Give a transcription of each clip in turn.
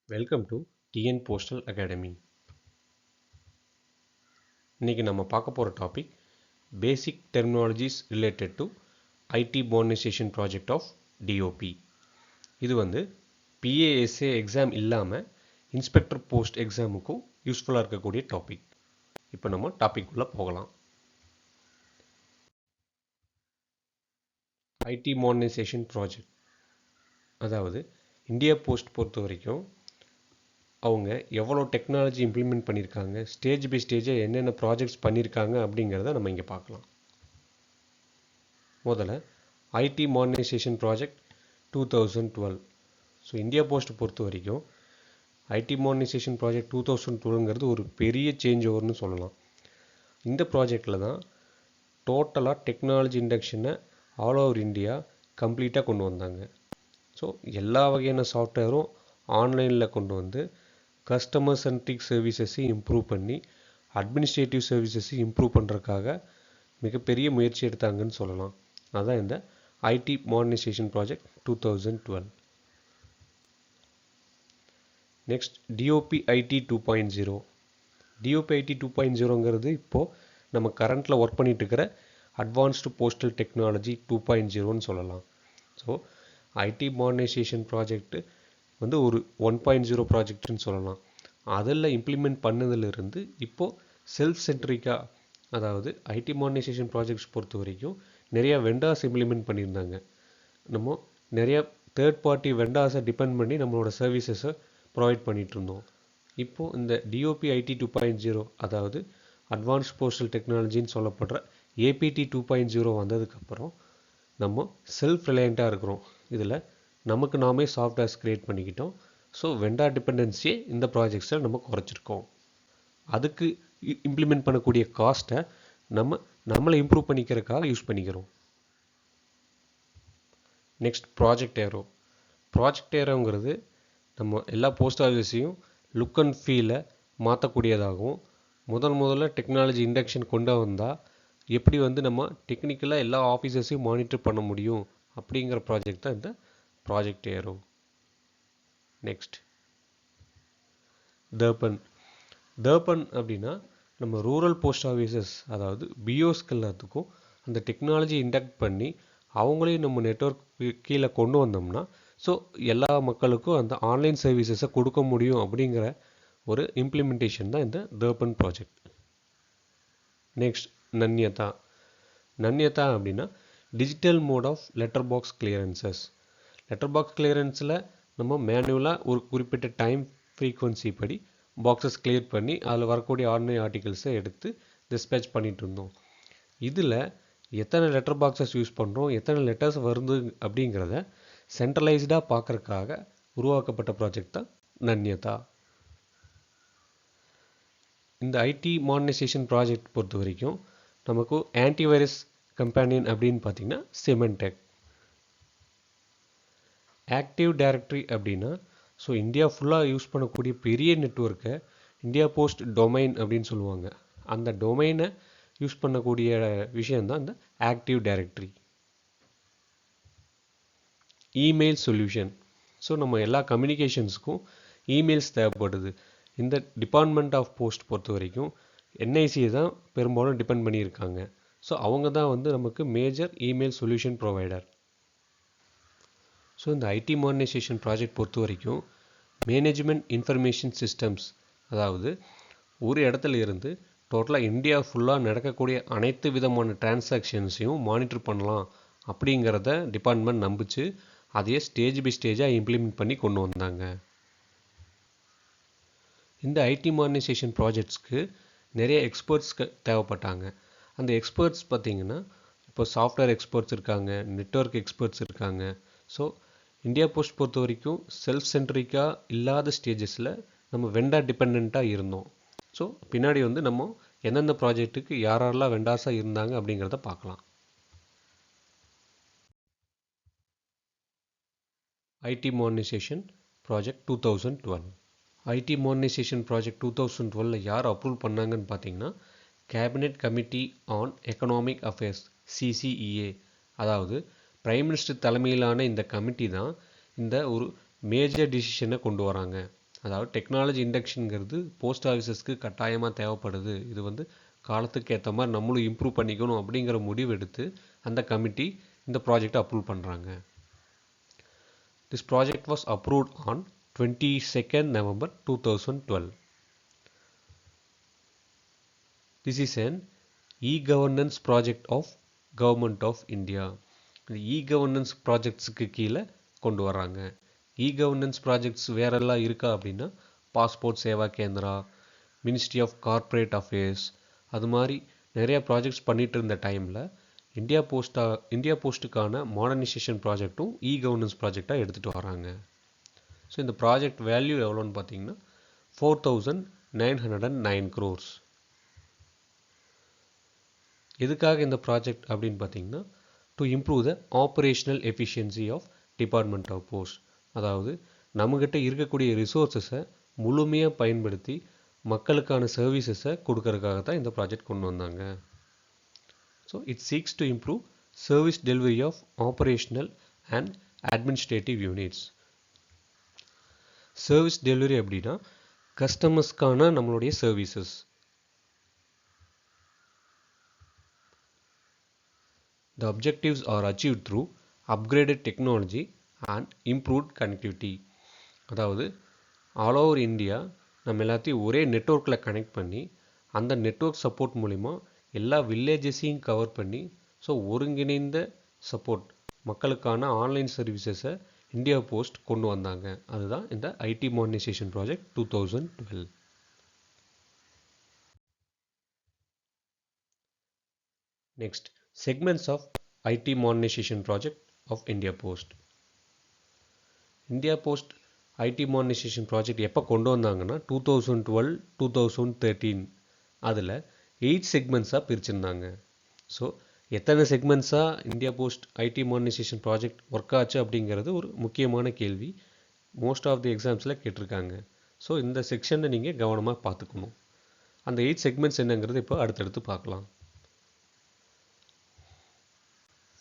Welcome to TN postal academy. இன்றைக்கி நம்ம பார்க்க போகிற topic basic terminologies related to IT modernisation project of DOP. இது பிஏஎஸ்ஏ எக்ஸாம் இல்லாமல் இன்ஸ்பெக்டர் போஸ்ட் எக்ஸாமுக்கும் யூஸ்ஃபுல்லாக இருக்கக்கூடிய டாபிக். இப்போ நம்ம டாபிக் உள்ள போகலாம். ஐடி மாடர்னைசேஷன் ப்ராஜெக்ட், அதாவது இந்தியா போஸ்ட் பொறுத்த வரைக்கும் அவங்க எவ்வளோ டெக்னாலஜி இம்ப்ளிமெண்ட் பண்ணியிருக்காங்க, ஸ்டேஜ் பை ஸ்டேஜாக என்னென்ன ப்ராஜெக்ட்ஸ் பண்ணியிருக்காங்க அப்படிங்கிறத நம்ம இங்கே பார்க்கலாம். முதல்ல IT modernisation project 2012. So India post பொறுத்த வரைக்கும் ஐடி மாடர்னைசேஷன் ப்ராஜெக்ட் 2012ங்கிறது ஒரு பெரிய சேஞ்ச் ஓவர்னு சொல்லலாம். இந்த ப்ராஜெக்டில் தான் டோட்டலாக டெக்னாலஜி இண்டக்ஷனை ஆல் ஓவர் இந்தியா கம்ப்ளீட்டாக கொண்டு வந்தாங்க. ஸோ எல்லா வகையான சாஃப்ட்வேரும் ஆன்லைனில் கொண்டு வந்து கஸ்டமர் சென்ட்ரிக் சர்வீசஸை இம்ப்ரூவ் பண்ணி அட்மினிஸ்ட்ரேட்டிவ் சர்வீசஸை இம்ப்ரூவ் பண்ணுறதுக்காக மிகப்பெரிய முயற்சி எடுத்தாங்கன்னு சொல்லலாம். அதுதான் இந்த IT modernisation project 2012. Next DOP IT 2.0. DOP IT 2.0ங்கிறது இப்போது நம்ம கரண்ட்டில் ஒர்க் பண்ணிட்டு இருக்கிற அட்வான்ஸ்டு போஸ்டல் டெக்னாலஜி 2.0ன்னு சொல்லலாம். ஸோ ஐடி மாடர்னைசேஷன் ப்ராஜெக்ட் ஒரு 1.0 ப்ராஜெக்ட்னு சொல்லலாம். அதில் இம்ப்ளிமெண்ட் பண்ணதிலிருந்து இப்போது செல்ஃப் சென்ட்ரிக்காக, அதாவது ஐடி மாடர்னைசேஷன் ப்ராஜெக்ட்ஸ் பொறுத்த வரைக்கும் நிறையா வெண்டார்ஸ் இம்ப்ளிமெண்ட் பண்ணியிருந்தாங்க. நம்ம நிறையா தேர்ட் பார்ட்டி வெண்டார்ஸை டிபெண்ட் பண்ணி நம்மளோட சர்வீசஸை ப்ரொவைட் பண்ணிகிட்டு இருந்தோம். இப்போது இந்த டிஓபி ஐடி 2.0, அதாவது அட்வான்ஸ்ட் போஸ்டல் டெக்னாலஜின்னு சொல்லப்படுற ஏபிடி 2.0 வந்ததுக்கப்புறம் நம்ம செல்ஃப் ரிலையண்ட்டாக இருக்கிறோம். இதில் நமக்கு நாமே சாஃப்ட்வேர்ஸ் க்ரியேட் பண்ணிக்கிட்டோம். ஸோ வெண்டார் டிபெண்டன்சியை இந்த ப்ராஜெக்ட்ஸில் நம்ம குறைச்சிருக்கோம். அதுக்கு இம்ப்ளிமெண்ட் பண்ணக்கூடிய காஸ்ட்டை நம்மளை இம்ப்ரூவ் பண்ணிக்கிறதுக்காக யூஸ் பண்ணிக்கிறோம். Next project arrow. ப்ராஜெக்ட் ஏரோங்கிறது நம்ம எல்லா போஸ்ட் ஆஃபீஸையும் லுக் அண்ட் ஃபீலை மாற்றக்கூடியதாகவும், முதல்ல டெக்னாலஜி இண்டக்ஷன் கொண்டு வந்தால் எப்படி நம்ம டெக்னிக்கலாக எல்லா ஆஃபீஸஸையும் மானிட்டர் பண்ண முடியும் அப்படிங்கிற ப்ராஜெக்ட் தான் இந்த ப்ராஜெக்ட் ஏரோ. நெக்ஸ்ட் தர்பன் அப்படின்னா நம்ம ரூரல் போஸ்ட் ஆஃபீஸஸ், அதாவது பிஓஸ்க்கு எல்லாத்துக்கும் அந்த டெக்னாலஜி இண்டக்ட் பண்ணி அவங்களையும் நம்ம நெட்வொர்க் கீழே கொண்டு வந்தோம்னா ஸோ எல்லா மக்களுக்கும் அந்த ஆன்லைன் சர்வீசஸை கொடுக்க முடியும் அப்படிங்கிற ஒரு இம்ப்ளிமெண்டேஷன் தான் இந்த தர்பன் ப்ராஜெக்ட். நெக்ஸ்ட் நன்யதா அப்படின்னா digital mode of letter box clearances. Letter box கிளியரன்ஸில் நம்ம மேனுவலாக ஒரு குறிப்பிட்ட டைம் ஃப்ரீக்வன்சி படி பாக்ஸஸ் கிளியர் பண்ணி அதில் வரக்கூடிய ஆர்டினரி ஆர்டிகல்ஸை எடுத்து டிஸ்பேச் பண்ணிகிட்டு இருந்தோம். இதில் எத்தனை லெட்டர் பாக்ஸஸ் யூஸ் பண்ணுறோம், எத்தனை லெட்டர்ஸ் வருது அப்படிங்கிறத சென்ட்ரலைஸ்டாக பார்க்குறதுக்காக உருவாக்கப்பட்ட ப்ராஜெக்ட் தான் நன்யதா. இந்த ஐடி மாடர்னைசேஷன் ப்ராஜெக்ட் பொறுத்த வரைக்கும் நமக்கு ஆன்டிவைரஸ் கம்பேனியன் அப்படின்னு பார்த்தீங்கன்னா சிமெண்டெக். ஆக்டிவ் டைரக்டரி அப்படின்னா ஸோ இந்தியா ஃபுல்லாக யூஸ் பண்ணக்கூடிய பெரிய நெட்வொர்க்கை இந்தியா போஸ்ட் டொமைன் அப்படின்னு சொல்லுவாங்க. அந்த டொமைனை யூஸ் பண்ணக்கூடிய விஷயந்தான் இந்த active directory. Email solution. So நம்ம எல்லா கம்யூனிகேஷன்ஸுக்கும் இமெயில்ஸ் தேவைப்படுது. இந்த டிபார்ட்மெண்ட் ஆஃப் போஸ்ட் பொறுத்த வரைக்கும் என்ஐசியை தான் பெரும்பாலும் டிபெண்ட் பண்ணியிருக்காங்க. ஸோ அவங்க தான் நமக்கு major email solution provider. So இந்த ஐடி மாடர்னைசேஷன் ப்ராஜெக்ட் பொறுத்த வரைக்கும் மேனேஜ்மெண்ட் இன்ஃபர்மேஷன் சிஸ்டம்ஸ், அதாவது ஒரு இடத்துல இருந்து டோட்டலாக இந்தியா ஃபுல்லாக நடக்கக்கூடிய அனைத்து விதமான டிரான்சாக்ஷன்ஸையும் மானிட்டர் பண்ணலாம் அப்படிங்கிறத டிபார்ட்மெண்ட் நம்பிச்சு அதையே ஸ்டேஜ் பை ஸ்டேஜாக இம்ப்ளிமெண்ட் பண்ணி கொண்டு வந்தாங்க. இந்த ஐடி மாடர்னைசேஷன் ப்ராஜெக்ட்ஸ்க்கு நிறைய எக்ஸ்பர்ட்ஸ் தேவைப்பட்டாங்க. அந்த எக்ஸ்பர்ட்ஸ் பார்த்திங்கன்னா இப்போ சாஃப்ட்வேர் எக்ஸ்பர்ட்ஸ் இருக்காங்க, நெட்வொர்க் எக்ஸ்பர்ட்ஸ் இருக்காங்க. ஸோ இந்தியா போஸ்ட் பொறுத்த வரைக்கும் செல்ஃப் சென்ட்ரிக்காக இல்லாத ஸ்டேஜஸில் நம்ம வெண்டார் டிபெண்ட்டாக இருந்தோம். ஸோ பின்னாடி நம்ம எந்தெந்த ப்ராஜெக்ட்டுக்கு யாரெல்லாம் வெண்டார்ஸாக இருந்தாங்க அப்படிங்கிறத பார்க்கலாம். ID modernisation project 2012. ID modernisation project 2012 யார் அப்ரூவ் பண்ணாங்கன்னு பார்த்தீங்கன்னா cabinet committee on economic affairs, CCEA. அதாவது பிரைம் மினிஸ்டர் தலைமையிலான இந்த கமிட்டி தான் இந்த ஒரு மேஜர் டிசிஷனை கொண்டு வராங்க. அதாவது டெக்னாலஜி இண்டக்ஷனுங்கிறது போஸ்ட் ஆஃபீஸஸ்க்கு கட்டாயமாக தேவைப்படுது. இது வந்து காலத்துக்கு ஏற்ற மாதிரி நம்மளும் இம்ப்ரூவ் பண்ணிக்கணும் அப்படிங்கிற முடிவு எடுத்து அந்த கமிட்டி இந்த ப்ராஜெக்டை அப்ரூவ் பண்ணுறாங்க. This project was approved on 22nd November 2012. This is an e-governance project of Government of India. e-governance ப்ராஜெக்ட்ஸுக்கு கீழே கொண்டு வர்றாங்க. e-governance ப்ராஜெக்ட்ஸ் வேறெல்லாம் இருக்கா அப்படின்னா passport Seva Kendra, ministry of corporate affairs, அது மாதிரி நிறைய ப்ராஜெக்ட்ஸ் பண்ணிட்டு இருந்த டைமில் இந்தியா போஸ்ட்டுக்கான மாடர்னைசேஷன் ப்ராஜெக்ட்டும் e-governance ப்ராஜெக்டாக எடுத்துகிட்டு வராங்க. ஸோ இந்த ப்ராஜெக்ட் வேல்யூ எவ்வளோன்னு பார்த்தீங்கன்னா 4,909 crores. எதுக்காக இந்த ப்ராஜெக்ட் அப்படின்னு பார்த்தீங்கன்னா to improve the operational efficiency of department of post. அதாவது நம்மக்கிட்ட இருக்கக்கூடிய ரிசோர்ஸஸை முழுமையாக பயன்படுத்தி மக்களுக்கான சர்வீசஸை கொடுக்கறதுக்காக தான் இந்த ப்ராஜெக்ட் கொண்டு வந்தாங்க. So it seeks to improve service delivery of operational and administrative units. Service delivery அப்படின்னா கஸ்டமர்ஸ்க்கான நம்மளுடைய services. The objectives are achieved through upgraded technology and improved connectivity. அதாவது ஆல் ஓவர் இந்தியா நம்ம எல்லாத்தையும் ஒரே நெட்வொர்க்கில் கனெக்ட் பண்ணி அந்த நெட்வொர்க் சப்போர்ட் மூலிமா எல்லா வில்லேஜஸையும் கவர் பண்ணி ஸோ ஒருங்கிணைந்த சப்போர்ட் மக்களுக்கான ஆன்லைன் சர்வீசஸை இந்தியா போஸ்ட் கொண்டு வந்தாங்க. அதுதான் இந்த IT modernisation project 2012. Next, segments of IT modernization project of India Post. India post IT modernisation project எப்போ கொண்டு வந்தாங்கன்னா 2012-2013. அதில் 8 செக்மெண்ட்ஸாக பிரிச்சிருந்தாங்க. ஸோ எத்தனை செக்மெண்ட்ஸாக India post IT modernisation project work ஆச்சு அப்படிங்கிறது ஒரு முக்கியமான கேள்வி. மோஸ்ட் ஆஃப் தி எக்ஸாம்ஸில் கேட்டிருக்காங்க. ஸோ இந்த செக்ஷனை நீங்கள் கவனமாக பார்த்துக்கணும். அந்த 8 செக்மெண்ட்ஸ் என்னங்கிறது இப்போ அடுத்தடுத்து பார்க்கலாம்.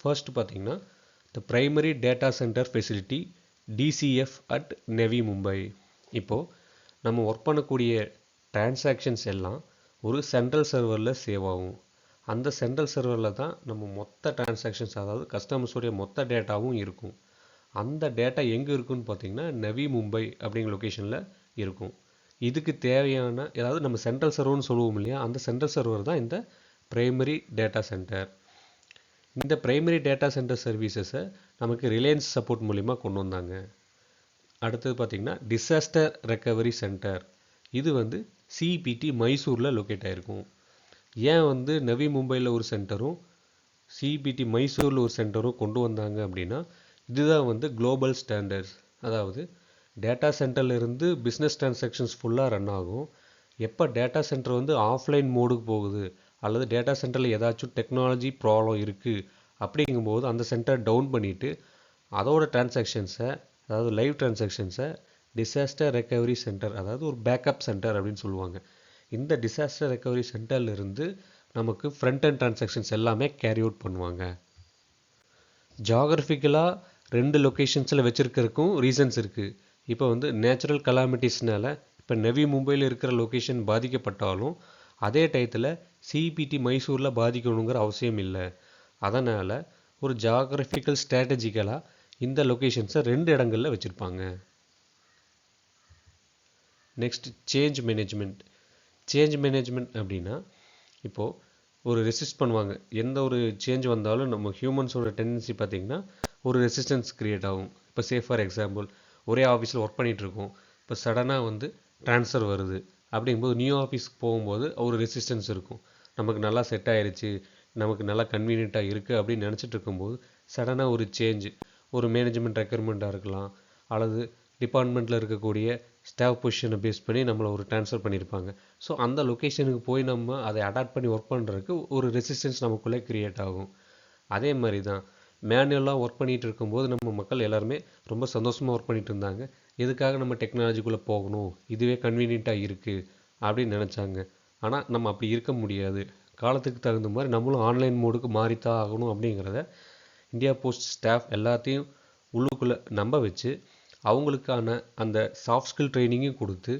ஃபர்ஸ்ட் பார்த்தீங்கன்னா the primary data centre facility DCF at Navi Mumbai. இப்போது நம்ம ஒர்க் பண்ணக்கூடிய டிரான்சாக்ஷன்ஸ் எல்லாம் ஒரு சென்ட்ரல் சர்வரில் சேவ் ஆகும். அந்த சென்ட்ரல் சர்வரில் தான் நம்ம மொத்த டிரான்சாக்ஷன்ஸ், அதாவது கஸ்டமர்ஸுடைய மொத்த டேட்டாவும் இருக்கும். அந்த டேட்டா எங்கே இருக்குன்னு பார்த்தீங்கன்னா நவி மும்பை அப்படிங்கிற லொக்கேஷனில் இருக்கும். இதுக்கு தேவையான, அதாவது நம்ம சென்ட்ரல் சர்வர்னு சொல்லுவோம் இல்லையா, அந்த சென்ட்ரல் சர்வர் தான் இந்த பிரைமரி டேட்டா சென்டர். இந்த பிரைமரி டேட்டா சென்டர் சர்வீசஸை நமக்கு ரிலையன்ஸ் சப்போர்ட் மூலிமா கொண்டு வந்தாங்க. அடுத்தது பார்த்திங்கன்னா டிசாஸ்டர் ரெக்கவரி சென்டர். இது வந்து CPT மைசூரில் லொக்கேட் ஆகிருக்கும். ஏன் வந்து நவி மும்பையில் ஒரு சென்டரும் CPT மைசூரில் ஒரு சென்டரும் கொண்டு வந்தாங்க அப்படின்னா இதுதான் வந்து குளோபல் ஸ்டாண்டர்ட்ஸ். அதாவது டேட்டா சென்டர்லேருந்து பிஸ்னஸ் டிரான்சாக்ஷன்ஸ் ஃபுல்லாக ரன் ஆகும். எப்போ டேட்டா சென்டர் வந்து ஆஃப்லைன் மோடுக்கு போகுது அல்லது டேட்டா சென்டரில் ஏதாச்சும் டெக்னாலஜி ப்ராப்ளம் இருக்குது அப்படிங்கும்போது அந்த சென்டர் டவுன் பண்ணிவிட்டு அதோட டிரான்சாக்ஷன்ஸை, அதாவது லைவ் டிரான்சாக்ஷன்ஸை டிசாஸ்டர் ரெக்கவரி சென்டர், அதாவது ஒரு பேக்கப் சென்டர் அப்படின்னு சொல்லுவாங்க. இந்த டிசாஸ்டர் ரெக்கவரி சென்டர்லேருந்து நமக்கு ஃப்ரண்ட் அண்ட் டிரான்சாக்ஷன்ஸ் எல்லாமே கேரி அவுட் பண்ணுவாங்க. ஜாகிரபிக்கலாக 2 லொக்கேஷன்ஸில் வச்சுருக்கிறதுக்கும் ரீசன்ஸ் இருக்குது. இப்போ வந்து நேச்சுரல் கலாமிட்டிஸ்னால இப்போ நவி மும்பையில் இருக்கிற லொக்கேஷன் பாதிக்கப்பட்டாலும் அதே டயத்தில் CPT மைசூரில் பாதிக்கணுங்கிற அவசியம் இல்லை. அதனால் ஒரு ஜாகிரபிக்கல் ஸ்ட்ராட்டஜிக்கலாக இந்த லொக்கேஷன்ஸை 2 இடங்களில் வச்சுருப்பாங்க. Next, change management. Change management அப்படின்னா இப்போது ஒரு ரெசிஸ்ட் பண்ணுவாங்க. எந்த ஒரு சேஞ்ச் வந்தாலும் நம்ம ஹியூமன்ஸோட டெண்டன்சி பார்த்திங்கன்னா ஒரு ரெசிஸ்டன்ஸ் க்ரியேட் ஆகும். இப்போ ஃபார் எக்ஸாம்பிள் ஒரே ஆஃபீஸில் ஒர்க் பண்ணிகிட்ருக்கோம், இப்போ சடனாக வந்து ட்ரான்ஸ்ஃபர் வருது அப்படிங்கும்போது நியூ ஆஃபீஸ்க்கு போகும்போது ஒரு ரெசிஸ்டன்ஸ் இருக்கும். நமக்கு நல்லா செட் ஆகிடுச்சு, நமக்கு நல்லா கன்வீனியண்ட்டாக இருக்குது அப்படின்னு நினச்சிட்டு இருக்கும்போது சடனாக ஒரு சேஞ்சு, ஒரு மேனேஜ்மெண்ட் ரெக்யர்மெண்ட்டாக இருக்கலாம் அல்லது டிபார்ட்மெண்ட்டில் இருக்கக்கூடிய ஸ்டாஃப் பொசிஷனை பேஸ் பண்ணி நம்மளை ஒரு ட்ரான்ஸ்ஃபர் பண்ணியிருப்பாங்க. ஸோ அந்த லொக்கேஷனுக்கு போய் நம்ம அதை அடாப்ட் பண்ணி ஒர்க் பண்ணுறதுக்கு ஒரு ரெசிஸ்டன்ஸ் நமக்குள்ளே க்ரியேட் ஆகும். அதே மாதிரி தான் மேனுவலாக ஒர்க் பண்ணிகிட்டு இருக்கும்போது நம்ம மக்கள் எல்லாருமே ரொம்ப சந்தோஷமாக ஒர்க் பண்ணிகிட்டு இருந்தாங்க. எதுக்காக நம்ம டெக்னாலஜிக்குள்ளே போகணும், இதுவே கன்வீனியண்ட்டாக இருக்குது அப்படின்னு நினச்சாங்க. ஆனால் நம்ம அப்படி இருக்க முடியாது. காலத்துக்கு தகுந்த மாதிரி நம்மளும் ஆன்லைன் மோடுக்கு மாறித்தான் ஆகணும் அப்படிங்கிறத இந்தியா போஸ்ட் ஸ்டாஃப் எல்லாத்தையும் உள்ளுக்குள்ளே நம்ப வச்சு அவங்களுக்கான அந்த சாஃப்ட் ஸ்கில் ட்ரைனிங்கும் கொடுத்து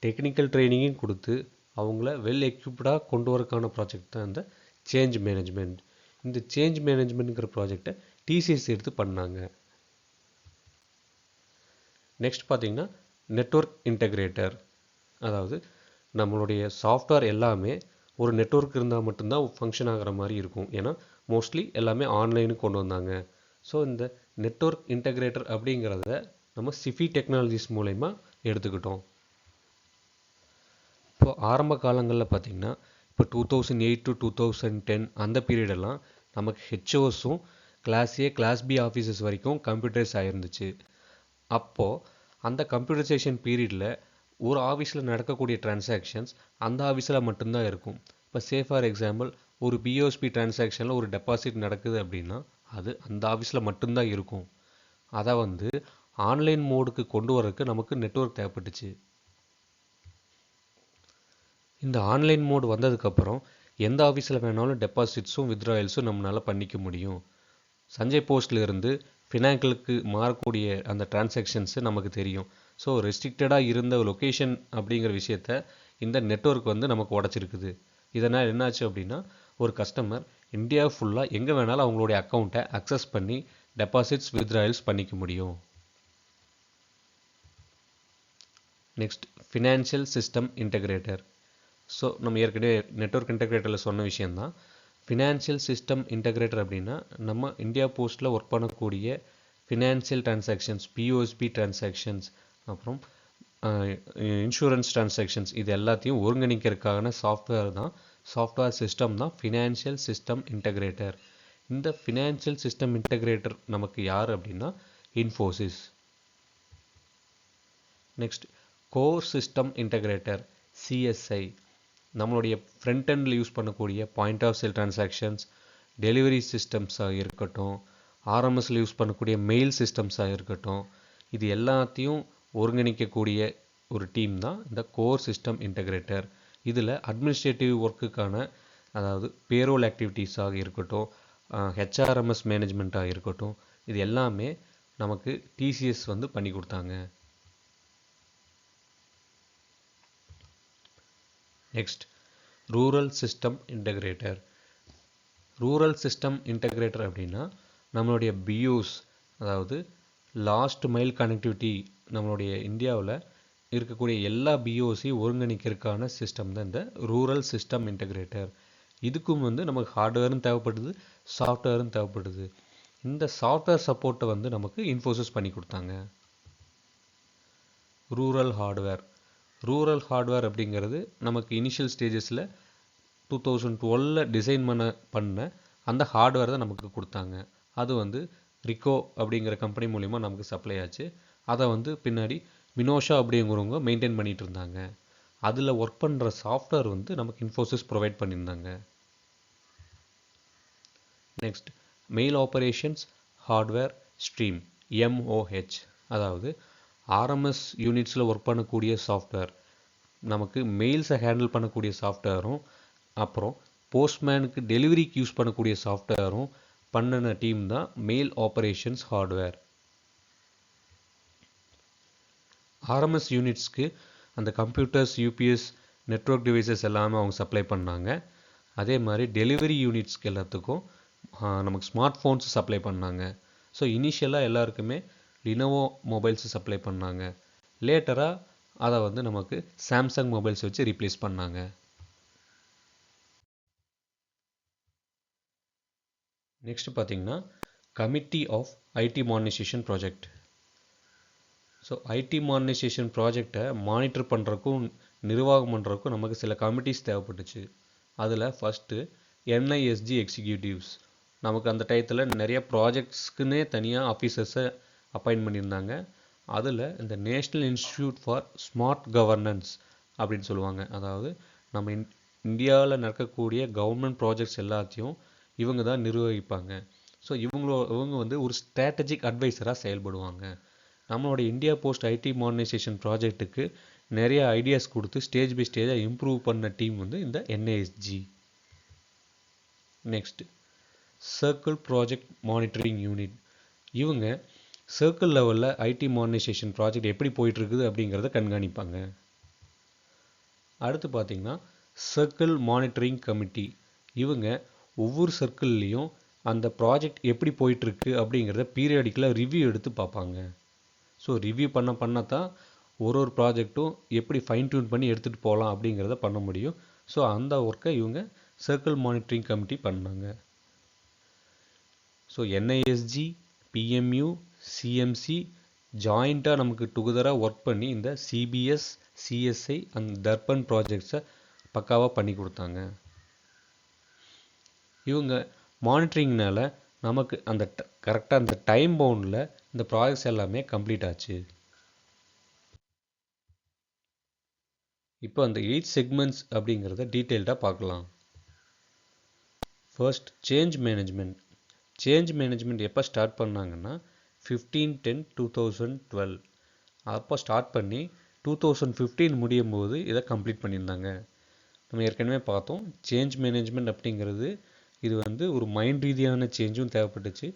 டெக்னிக்கல் ட்ரைனிங்கும் கொடுத்து அவங்கள வெல் எக்யூப்டாக கொண்டு வரக்கான ப்ராஜெக்ட் தான் இந்த சேஞ்ச் மேனேஜ்மெண்ட். இந்த சேஞ்ச் மேனேஜ்மெண்ட்ங்கிற ப்ராஜெக்டை டிசிஎஸ் எடுத்து பண்ணாங்க. நெக்ஸ்ட் பார்த்தீங்கன்னா நெட்வொர்க் இன்டகிரேட்டர். அதாவது நம்மளுடைய சாஃப்ட்வேர் எல்லாமே ஒரு நெட்வொர்க் இருந்தால் மட்டும்தான் ஃபங்க்ஷன் ஆகிற மாதிரி இருக்கும். ஏன்னா மோஸ்ட்லி எல்லாமே ஆன்லைனுக்கு கொண்டு வந்தாங்க. ஸோ இந்த நெட்வொர்க் இன்டகிரேட்டர் அப்படிங்கிறத நம்ம சிஃபி டெக்னாலஜிஸ் மூலயமா எடுத்துக்கிட்டோம். இப்போ ஆரம்ப காலங்களில் பார்த்திங்கன்னா இப்போ 2008 to 2010 அந்த பீரியடெல்லாம் நமக்கு ஹெச்ஓஸும் class A class B offices வரைக்கும் கம்ப்யூட்டர்ஸ் ஆகிருந்துச்சு. அப்போது அந்த கம்ப்யூட்டரைசேஷன் பீரியடில் ஒரு ஆஃபீஸில் நடக்கக்கூடிய டிரான்சாக்ஷன்ஸ் அந்த ஆஃபீஸில் மட்டும்தான் இருக்கும். இப்போ சே ஃபார் எக்ஸாம்பிள் ஒரு பிஓஎஸ்பி டிரான்சாக்ஷனில் ஒரு டெபாசிட் நடக்குது அப்படின்னா அது அந்த ஆஃபீஸில் மட்டும்தான் இருக்கும். அதை ஆன்லைன் மோடுக்கு கொண்டு வரதுக்கு நமக்கு நெட்வொர்க் தேவைப்பட்டுச்சு. இந்த ஆன்லைன் மோடு வந்ததுக்கப்புறம் எந்த ஆஃபீஸில் வேணாலும் டெபாசிட்ஸும் வித்ட்ராயல்ஸும் நம்மளால் பண்ணிக்க முடியும். சஞ்சய் போஸ்ட்டில் இருந்து ஃபினாங்கிளுக்கு மாறக்கூடிய அந்த டிரான்சாக்ஷன்ஸு நமக்கு தெரியும். ஸோ ரெஸ்ட்ரிக்டடாக இருந்த லொக்கேஷன் அப்படிங்கிற விஷயத்த இந்த நெட்வொர்க் நமக்கு உடச்சிருக்குது. இதனால் என்னாச்சு அப்படின்னா ஒரு கஸ்டமர் இந்தியா ஃபுல்லாக எங்கே வேணாலும் அவங்களுடைய அக்கௌண்ட்டை அக்சஸ் பண்ணி டெபாசிட்ஸ் வித்ட்ராயல்ஸ் பண்ணிக்க முடியும். Next financial system integrator. So நம்ம ஏற்கனவே நெட்வொர்க் இன்டகிரேட்டரில் சொன்ன விஷயந்தான். ஃபினான்ஷியல் சிஸ்டம் இன்டகிரேட்டர் அப்படின்னா நம்ம இந்தியா போஸ்ட்டில் ஒர்க் பண்ணக்கூடிய ஃபினான்ஷியல் டிரான்சாக்ஷன்ஸ், பிஓஎஸ்பி டிரான்சாக்ஷன்ஸ், அப்புறம் இன்சூரன்ஸ் டிரான்சாக்ஷன்ஸ் இது எல்லாத்தையும் ஒருங்கிணைக்கிறதுக்கான சாஃப்ட்வேர் சிஸ்டம் தான் ஃபினான்ஷியல் சிஸ்டம் இன்டகிரேட்டர். இந்த ஃபினான்ஷியல் சிஸ்டம் இன்டகிரேட்டர் நமக்கு யார் அப்படின்னா Infosys. Next core system integrator CSI. நம்மளுடைய ஃப்ரண்ட் எண்டில் யூஸ் பண்ணக்கூடிய point of sale transactions, delivery சிஸ்டம்ஸாக இருக்கட்டும், ஆர்எம்எஸில் யூஸ் பண்ணக்கூடிய மெயில் சிஸ்டம்ஸாக இருக்கட்டும், இது எல்லாத்தையும் ஒருங்கிணைக்கக்கூடிய ஒரு டீம் தான் இந்த கோர் சிஸ்டம் இன்டகிரேட்டர். இதில் அட்மினிஸ்ட்ரேட்டிவ் ஒர்க்குக்கான அதாவது பேரோல் ஆக்டிவிட்டீஸாக இருக்கட்டும், ஹெச்ஆர்எம்எஸ் மேனேஜ்மெண்ட்டாக இருக்கட்டும், இது எல்லாமே நமக்கு டிசிஎஸ் பண்ணி கொடுத்தாங்க. Next rural system integrator. Rural system integrator அப்படின்னா நம்மளுடைய பியூஸ், அதாவது லாஸ்ட் மைல் கனெக்டிவிட்டி, நம்மளுடைய இந்தியாவில் இருக்கக்கூடிய எல்லா பிஓஸையும் ஒருங்கிணைக்கிறதுக்கான சிஸ்டம் தான் இந்த ரூரல் சிஸ்டம் இன்டகிரேட்டர். இதுக்கும் நமக்கு ஹார்ட்வேரும் தேவைப்படுது, சாஃப்ட்வேரும் தேவைப்படுது. இந்த சாஃப்ட்வேர் சப்போர்ட்டை நமக்கு இன்ஃபோசிஸ் பண்ணி கொடுத்தாங்க. ரூரல் ஹார்ட்வேர் அப்படிங்கிறது நமக்கு இனிஷியல் ஸ்டேஜஸில் 2012 டிசைன் பண்ண அந்த ஹார்ட்வேர் தான் நமக்கு கொடுத்தாங்க. அது ரிகோ அப்படிங்கிற கம்பெனி மூலிமா நமக்கு சப்ளை ஆச்சு. அதை பின்னாடி மினோஷா அப்படிங்கிறவங்க மெயின்டைன் பண்ணிகிட்டு இருந்தாங்க. அதில் ஒர்க் பண்ணுற சாஃப்ட்வேர் நமக்கு இன்ஃபோசிஸ் ப்ரொவைட் பண்ணியிருந்தாங்க. Next mail operations hardware stream, MOH. அதாவது ஆர்எம்எஸ் யூனிட்ஸில் ஒர்க் பண்ணக்கூடிய சாஃப்ட்வேர், நமக்கு மெயில்ஸை ஹேண்டில் பண்ணக்கூடிய சாஃப்ட்வேரும், அப்புறம் போஸ்ட்மேனுக்கு டெலிவரிக்கு யூஸ் பண்ணக்கூடிய சாஃப்ட்வேரும் பண்ணின டீம் தான் மெயில் ஆப்பரேஷன்ஸ் ஹார்ட்வேர். ஆர்எம்எஸ் யூனிட்ஸ்க்கு அந்த கம்ப்யூட்டர்ஸ், யூபிஎஸ், நெட்வொர்க் டிவைசஸ் எல்லாமே அவங்க சப்ளை பண்ணாங்க. அதே மாதிரி டெலிவரி யூனிட்ஸ்க்கு எல்லாத்துக்கும் நமக்கு ஸ்மார்ட் ஃபோன்ஸ் சப்ளை பண்ணாங்க. ஸோ இனிஷியலாக எல்லாருக்குமே லினோவோ மொபைல்ஸ் சப்ளை பண்ணாங்க. லேட்டராக அதை நமக்கு சாம்சங் மொபைல்ஸ் வச்சு ரீப்ளேஸ் பண்ணாங்க. நெக்ஸ்ட் பார்த்தீங்கன்னா committee of IT modernisation project. So IT modernisation ப்ராஜெக்டை மானிட்டர் பண்ணுறக்கும் நிர்வாகம் பண்ணுறக்கும் நமக்கு சில கமிட்டிஸ் தேவைப்பட்டுச்சு. அதில் ஃபஸ்ட்டு என்ஐஎஸ்ஜி எக்ஸிக்யூட்டிவ்ஸ். நமக்கு அந்த டயத்தில் நிறைய ப்ராஜெக்ட்ஸ்க்குன்னே தனியாக ஆஃபீஸர்ஸை அப்பாயின்ட் பண்ணியிருந்தாங்க. அதில் இந்த national institute for smart governance அப்படின்னு சொல்லுவாங்க. அதாவது நம்ம இந்தியாவில் நடக்கக்கூடிய கவர்மெண்ட் ப்ராஜெக்ட்ஸ் எல்லாத்தையும் இவங்க தான் நிர்வகிப்பாங்க. ஸோ இவங்க ஒரு ஸ்ட்ராட்டஜிக் அட்வைசராக செயல்படுவாங்க. நம்மளோட இந்தியா போஸ்ட் ஐடி மாடர்னைசேஷன் ப்ராஜெக்ட்டுக்கு நிறைய ஐடியாஸ் கொடுத்து ஸ்டேஜ் பை ஸ்டேஜாக இம்ப்ரூவ் பண்ண டீம் இந்த NISG. Next circle project monitoring unit. இவங்க சர்க்கிள் லெவலில் ஐடி மாடர்னைசேஷன் ப்ராஜெக்ட் எப்படி போயிட்டுருக்குது அப்படிங்கிறத கண்காணிப்பாங்க. அடுத்து பார்த்திங்கன்னா சர்க்கிள் மானிட்டரிங் கமிட்டி. இவங்க ஒவ்வொரு சர்க்கிள்லேயும் அந்த ப்ராஜெக்ட் எப்படி போயிட்டுருக்கு அப்படிங்கிறத பீரியாடிக்கலாக ரிவ்யூ எடுத்து பார்ப்பாங்க. ஸோ ரிவ்யூ பண்ண தான் ஒரு ப்ராஜெக்ட்டும் எப்படி ஃபைன் டியூன் பண்ணி எடுத்துகிட்டு போகலாம் அப்படிங்கிறத பண்ண முடியும். ஸோ அந்த ஒர்க்கை இவங்க சர்க்கிள் மானிட்டரிங் கமிட்டி பண்ணாங்க. ஸோ NISG, PMU, CMC ஜாயிண்ட்டாக நமக்கு டுகெதராக ஒர்க் பண்ணி இந்த CBS, CSI அண்ட் தர்பன் ப்ராஜெக்ட்ஸை பக்காவாக பண்ணி கொடுத்தாங்க. இவங்க மானிட்டரிங்னால நமக்கு அந்த கரெக்டாக அந்த டைம் பவுண்டில் இந்த ப்ராஜெக்ட்ஸ் எல்லாமே கம்ப்ளீட் ஆச்சு. இப்போ அந்த 8 செக்மெண்ட்ஸ் அப்படிங்கிறத டீட்டெயில்டாக பார்க்கலாம். First change management. Change management எப்போ ஸ்டார்ட் பண்ணாங்கன்னா 15/10/2012 அப்போ ஸ்டார்ட் பண்ணி 2015 முடியும் போது இதை கம்ப்ளீட் பண்ணியிருந்தாங்க. நம்ம ஏற்கனவே பார்த்தோம் சேஞ்ச் மேனேஜ்மெண்ட் அப்படிங்கிறது இது வந்து ஒரு மைண்ட் ரீதியான சேஞ்சும் தேவைப்பட்டுச்சு.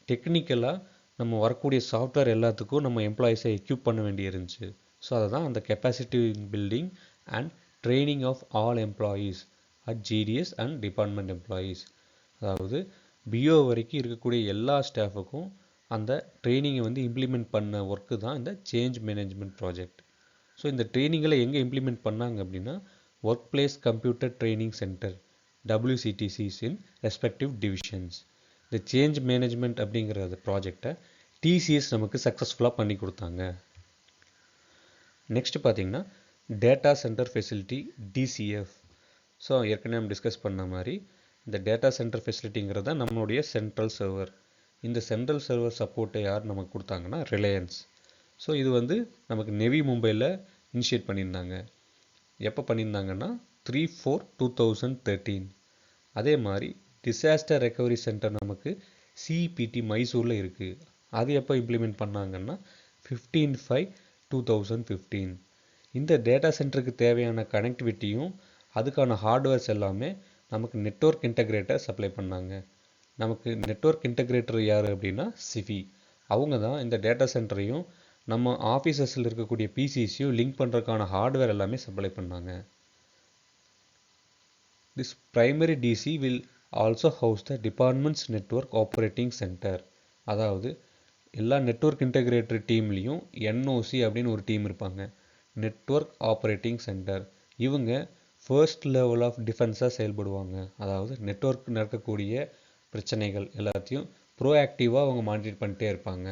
டெக்னிக்கலாக நம்ம வரக்கூடிய சாஃப்ட்வேர் எல்லாத்துக்கும் நம்ம எம்ப்ளாயீஸை எக்யூப் பண்ண வேண்டி இருந்துச்சு. ஸோ அதை தான் அந்த capacity building and training of all employees at GDS and department employees. அதாவது BO வரைக்கும் இருக்கக்கூடிய எல்லா ஸ்டாஃபுக்கும் அந்த ட்ரைனிங்கை வந்து இம்ப்ளிமெண்ட் பண்ண ஒர்க்கு தான் இந்த சேஞ்ச் மேனேஜ்மெண்ட் ப்ராஜெக்ட். ஸோ இந்த ட்ரைனிங்களை எங்கே இம்ப்ளிமெண்ட் பண்ணாங்க அப்படின்னா work place computer training centre WCTCs இன் ரெஸ்பெக்டிவ் டிவிஷன்ஸ். இந்த சேஞ்ச் மேனேஜ்மெண்ட் அப்படிங்கிற ப்ராஜெக்டை TCS நமக்கு சக்ஸஸ்ஃபுல்லாக பண்ணி கொடுத்தாங்க. நெக்ஸ்ட் பார்த்தீங்கன்னா data centre facility DCF. So ஏற்கனவே நம்ம டிஸ்கஸ் பண்ண மாதிரி இந்த டேட்டா சென்டர் ஃபெசிலிட்டிங்கிறது தான் நம்மளுடைய சென்ட்ரல் சர்வர். இந்த சென்ட்ரல் சர்வர் சப்போர்ட்டை யார் நமக்கு கொடுத்தாங்கன்னா ரிலையன்ஸ். ஸோ இது வந்து நமக்கு நெவி மும்பையில் இனிஷியேட் பண்ணியிருந்தாங்க. எப்போ பண்ணியிருந்தாங்கன்னா 3/4/2013. அதே மாதிரி டிசாஸ்டர் ரெக்கவரி சென்டர் நமக்கு CPT மைசூரில் இருக்குது. அது எப்போ இம்ப்ளிமெண்ட் பண்ணாங்கன்னா 15/5/2015. இந்த டேட்டா சென்டருக்கு தேவையான கனெக்டிவிட்டியும் அதுக்கான ஹார்ட்வேர்ஸ் எல்லாமே நமக்கு நெட்வொர்க் இன்டகிரேட்டர் சப்ளை பண்ணாங்க. நமக்கு நெட்வொர்க் இன்டகிரேட்டர் யார் அப்படின்னா சிஃபி. அவங்க தான் இந்த டேட்டா சென்டரையும் நம்ம ஆஃபீஸஸில் இருக்கக்கூடிய PCஸையும் லிங்க் பண்ணுறதுக்கான ஹார்ட்வேர் எல்லாமே சப்ளை பண்ணாங்க. This primary DC will also house the department's network operating center. அதாவது எல்லா நெட்வொர்க் இன்டகிரேட்டர் டீம்லேயும் NOC அப்படின்னு ஒரு டீம் இருப்பாங்க, நெட்வொர்க் ஆப்ரேட்டிங் சென்டர். இவங்க ஃபர்ஸ்ட் லெவல் ஆஃப் டிஃபென்ஸாக செயல்படுவாங்க. அதாவது நெட்வொர்க் நடக்கக்கூடிய பிரச்சனைகள் எல்லாத்தையும் ப்ரோஆக்டிவாக அவங்க மானிட்டர் பண்ணிட்டே இருப்பாங்க.